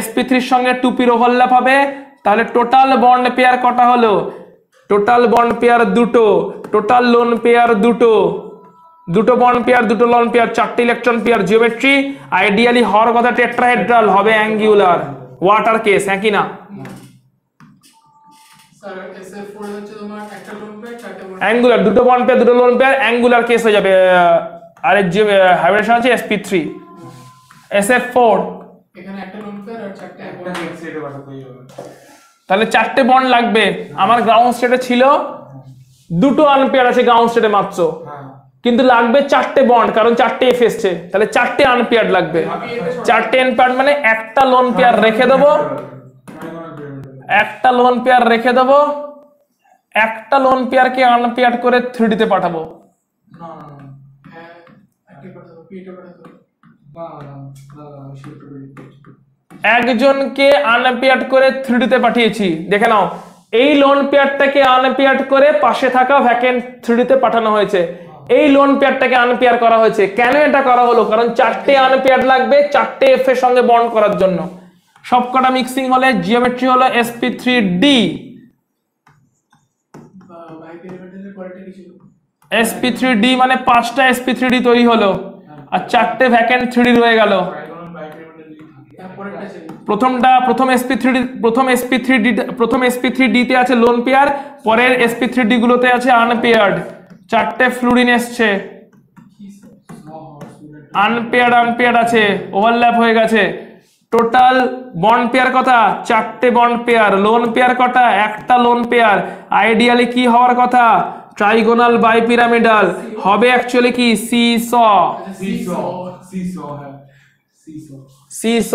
sp3 এর সঙ্গে 2p এর ওভারল্যাপ হবে। তাহলে টোটাল বন্ড পেয়ার কটা হলো, টোটাল বন্ড পেয়ার দুটো, টোটাল লোন পেয়ার দুটো, দুটো বন্ড পেয়ার দুটো লোন পেয়ার, 4টে ইলেকট্রন পেয়ার। জিওমেট্রি আইডিয়ালি হওয়ার কথা টেট্রাহেড্রাল, হবে অ্যাঙ্গুলার, ওয়াটার কেস, হ্যাঁ কি না? স্যার SF4 হচ্ছে তোমার একটা লোন পেয়ার, চারটে বন্ড। অ্যাঙ্গুলার, দুটো বন্ড পেয়ার দুটো লোন পেয়ার, অ্যাঙ্গুলার কেস হয়ে যাবে। আরেক যে হাইব্রিডেশন আছে sp3, SF4, এখানে একটা লোন পেয়ার আর চারটে একটা বন্ড। নেক্সট সাইডে পাঠাতেই হবে। তাহলে 4টে বন্ড লাগবে। আমার গ্রাউন্ড স্টেটে ছিল দুটো আনপেয়ার আছে গ্রাউন্ড স্টেটে মাত্র, হ্যাঁ, কিন্তু লাগবে 4টে বন্ড, কারণ 4টে এফ এসছে, তাহলে 4টে আনপেয়ার লাগবে। 4টে আনপেয়ার মানে একটা লোন পেয়ার রেখে দেবো, একটা লোন পেয়ার রেখে দেবো, একটা লোন পেয়ারকে আনপেয়ার করে 3D তে পাঠাবো। না হ্যাঁ, একটা পাঠাবো, পিটা পাঠাবো। না না না না শিফট করে দিচ্ছি। একজনকে আনপেয়ার করে 3D তে পাঠিয়েছি, দেখে নাও। এই লোন পেয়ারটাকে আনপেয়ার করে পাশে থাকা ভ্যাকেন্ট 3D তে পাঠানো হয়েছে, এই লোন পেয়ারটাকে আনপেয়ার করা হয়েছে। কেন এটা করা হলো, কারণ 4টে আনপেয়ার লাগবে 4টে এফ এর সঙ্গে বন্ড করার জন্য। সবকটা মিক্সিং হলে জিওমেট্রি হলো sp3d, ভাই পিরামিডের কোয়ালিটি কি ছিল? sp3d মানে 5টা sp3d তৈরি হলো, আর 4টে ভ্যাকেন্ট 3D রয়ে গেল। ট্রাইগোনাল বাইপিরামিডাল যদি থাকে তারপরেরটা ছিল প্রথম sp3d তে আছে লোন পেয়ার, পরের sp3d গুলোতে আছে আনপেয়ার্ড। 4টে ফ্লুরিন এসছে, আনপেয়ার্ড আছে, ওভারল্যাপ হয়ে গেছে। টোটাল বন্ড পেয়ার কত? 4টে বন্ড পেয়ার। লোন পেয়ার কটা? একটা লোন পেয়ার। আইডিয়ালি কি হওয়ার কথা? ট্রাইগোনাল বাইপিরামিডাল হবে। অ্যাকচুয়ালি কি সিস হ্যাঁ সিস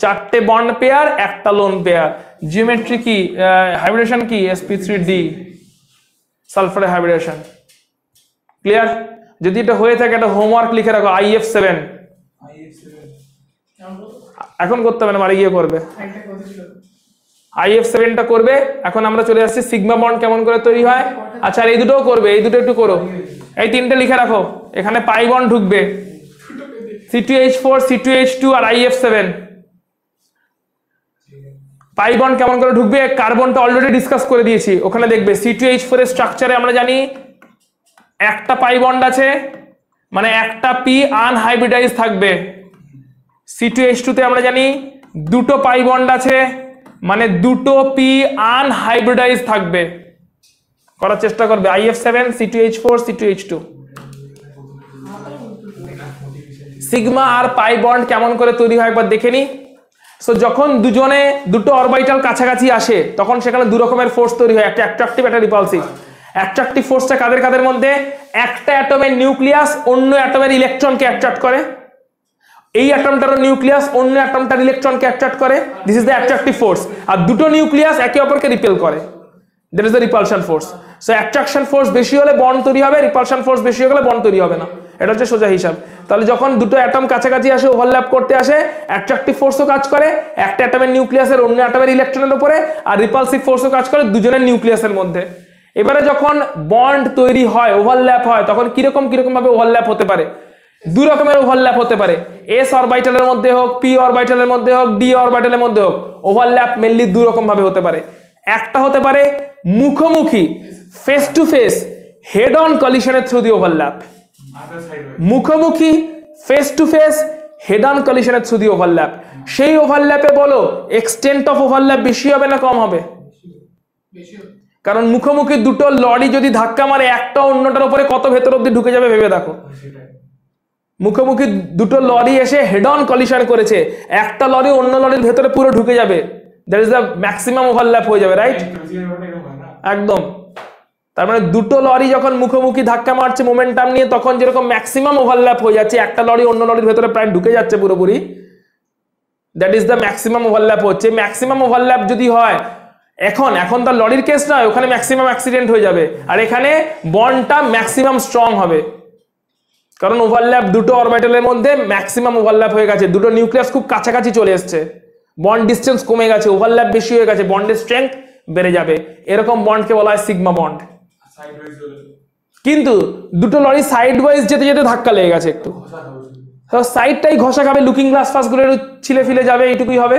4টে বন্ড পেয়ার, একটা লোন পেয়ার। জিওমেট্রি কি, হাইব্রিডেশন কি? sp3d sulphur হাইব্রিডেশন। ক্লিয়ার? যদি এটা হয়ে থাকে একটা হোমওয়ার্ক লিখে রাখো, IF7 এখন করতে হবে না, বাড়ি গিয়ে করবে। একটা কথা ছিল IF7টা করবে। এখন আমরা চলে আসছি সিগমা বন্ড কেমন করে তৈরি হয়। আচ্ছা, আর এই দুটোও করবে, এই দুটো একটু করো। এই 3টে লিখে রাখো। এখানে পাই বন্ড ঢুকবে, C2H4 C2H2 আর IF7। পাই বন্ড কেমন করে ঢুকবে? কার্বনটা অলরেডি ডিসকাস করে দিয়েছি, ওখানে দেখবে C2H4 এর স্ট্রাকচারে আমরা জানি একটা পাই বন্ড আছে, মানে একটা পি আনহাইব্রিডাইজ থাকবে। C2H2 তে আমরা জানি দুটো পাই বন্ড আছে, মানে দুটো পি আনহাইব্রিডাইজ থাকবে। করার চেষ্টা করবে। IF7 C2H4 C2H2। সিগমা আর পাই বন্ড কেমন করে তৈরি হয় একবার দেখে নি। সো যখন দুটো অরবিটাল কাছাকাছি আসে তখন সেখানে দু রকমের ফোর্স তৈরি হয়, একটা অ্যাট্রাকটিভ, একটা রিপালসিভ। অ্যাট্রাকটিভ ফোর্সটা কাদের মধ্যে? একটা অ্যাটমের নিউক্লিয়াস অন্য অ্যাটমের ইলেকট্রনকে অ্যাট্রাক্ট করে, এই অ্যাটমটারও নিউক্লিয়াস অন্য অ্যাটমটার ইলেকট্রনকে অ্যাট্রাক্ট করে, this is the attractive force. আর দুটো নিউক্লিয়াস একে অপরকে রিপেল করে, that is the repulsion force. So attraction force বেশি হলে বন্ড তৈরি হবে, রিপালশন ফোর্স বেশি হলে বন্ড তৈরি হবে না। এটা হচ্ছে সোজা হিসাব। তাহলে যখন দুটো অ্যাটম কাছাকাছি আসে, ওভারল্যাপ করতে আসে, অ্যাট্রাকটিভ ফোর্সও কাজ করে একটা অ্যাটমের নিউক্লিয়াসের অন্য অ্যাটমের ইলেকট্রনের উপরে, আর রিপালসিভ ফোর্সও কাজ করে দুজনের নিউক্লিয়াসের মধ্যে। এবারে যখন বন্ড তৈরি হয়, ওভারল্যাপ হয়, তখন কিরকম ভাবে ওভারল্যাপ হতে পারে? দু রকমের ওভারল্যাপ হতে পারে। s অরবিটালের মধ্যে হোক, p অরবিটালের মধ্যে হোক, d অরবিটালের মধ্যে হোক, ওভারল্যাপ মেইনলি দু রকম ভাবে হতে পারে। একটা হতে পারে মুখোমুখি, face to face, head on কলিশনের থ্রু দি ওভারল্যাপ। মুখোমুখি, face to face, head on কলিশনের থ্রু দি ওভারল্যাপ। সেই ওভারল্যাপে বলো এক্সটেন্ট অফ ওভারল্যাপ বেশি হবে না কম হবে? বেশি হতো। কারণ মুখোমুখি দুটো লরি যদি ধাক্কা মারে, একটা অন্যটার উপরে কত ভেতর অব্দি ঢুকে যাবে ভেবে দেখো। মুখোমুখি দুটো লরি এসে হেড অন কলিশন করেছে, একটা লরি অন্য লরির ভেতরে পুরো ঢুকে যাবে, that is the maximum overlap হয়ে যাবে, রাইট? একদম। তার মানে দুটো লরি যখন মুখোমুখি ধাক্কা মারছে মোমেন্টাম নিয়ে, তখন যেরকম ম্যাক্সিমাম ওভারল্যাপ হয়ে যাচ্ছে, একটা লরি অন্য লরির ভেতরে প্রায় ঢুকে যাচ্ছে পুরোপুরি, that is the maximum overlap হচ্ছে। ম্যাক্সিমাম ওভারল্যাপ যদি হয়, এখন তার লরির কেস নয়, ওখানে ম্যাক্সিমাম অ্যাক্সিডেন্ট হয়ে যাবে, আর এখানে বন্ডটা ম্যাক্সিমাম স্ট্রং হবে, কারণ ওভারল্যাপ দুটো অরবিটালের মধ্যে ম্যাক্সিমাম ওভারল্যাপ হয়ে গেছে, দুটো নিউক্লিয়াস খুব কাছাকাছি চলে এসছে, বন্ড ডিসটেন্স কমে গেছে, ওভারল্যাপ বেশি হয়ে গেছে, বন্ডের স্ট্রেংথ বেড়ে যাবে। এরকম বন্ডকে বলা হয় সিগমা বন্ড। কিন্তু দুটো লরি সাইড ওয়াইজ যেতে যেতে ধাক্কা লেগে গেছে, একটু সাইডটাই ঘষা খাবে, লুকিং গ্লাস ফাস গুলো ছিলে ফিলে যাবে, এইটুকুই হবে।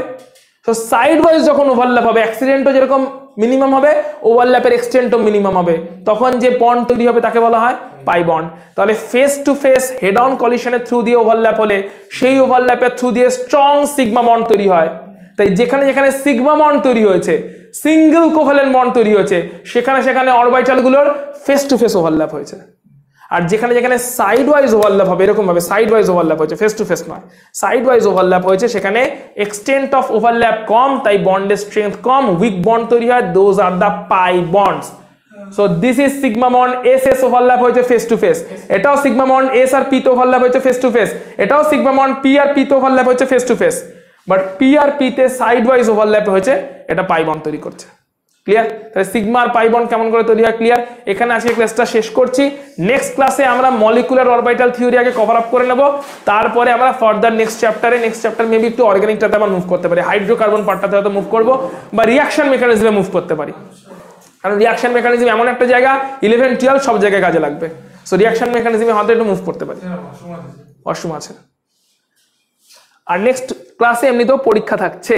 তো সাইড ওয়াইজ যখন ওভারল্যাপ হবে, অ্যাক্সিডেন্টও যেরকম মিনিমাম হবে, ওভারল্যাপের এক্সটেন্টও মিনিমাম হবে, তখন যে বন্ড তৈরি হবে তাকে বলা হয় পাই বন্ড। তাহলে face to face head on কলিশনের থ্রু দিয়ে ওভারল্যাপ হলে, সেই ওভারল্যাপের থ্রু দিয়ে স্ট্রং সিগমা বন্ড তৈরি হয়। তাই যেখানে যেখানে সিগমা বন্ড তৈরি হয়েছে, সিঙ্গেল কোভ্যালেন্ট বন্ড তৈরি হয়েছে, সেখানে অরবিটালগুলোর ফেস টু ফেস ওভারল্যাপ হয়েছে। আর যেখানে যেখানে সাইড ওয়াইজ ওভারল্যাপ হবে, এরকম ভাবে সাইড ওয়াইজ ওভারল্যাপ হয়েছে, ফেস টু ফেস নয়, সাইড ওয়াইজ ওভারল্যাপ হয়েছে, সেখানে এক্সটেন্ট অফ ওভারল্যাপ কম, তাই বন্ডের স্ট্রেংথ কম, উইক বন্ড তৈরি হয়, those are the pi bonds. So this is sigma bond. S overlap হয়েছে ফেস টু ফেস, এটাও সিগমা বন্ড। এস আর পি তে ওভারল্যাপ হয়েছে ফেস টু ফেস, এটাও সিগমা বন্ড। পি আর পি তে ওভারল্যাপ হয়েছে face to face, but p আর পি তে সাইড ওয়াইজ ওভারল্যাপ হয়েছে, এটা পাই বন্ড তৈরি করছে। ক্লিয়ার? তাহলে সিগমা আর পাই বন্ড কেমন করে তৈরি হয় ক্লিয়ার। এখানে আজকে ক্লাসটা শেষ করছি। নেক্সট ক্লাসে আমরা মলিকুলার অরবিটাল থিওরি আগে কভার আপ করে নেব, তারপরে আমরা ফার্দার নেক্সট চ্যাপ্টার মেবি একটু অর্গানিকটাতে আমরা মুভ করতে পারি, হাইড্রোকার্বন পার্টটাতে হয়তো মুভ করব, বা রিঅ্যাকশন মেকানিজমে মুভ করতে পারি, কারণ রিঅ্যাকশন মেকানিজম এমন একটা জায়গা 11, 12 সব জায়গায় কাজে লাগবে। সো রিঅ্যাকশন মেকানিজমে হয়তো একটু মুভ করতে পারি, ওয়াশরুম আছে। আর নেক্সট ক্লাসে এমনিতেও পরীক্ষা থাকছে।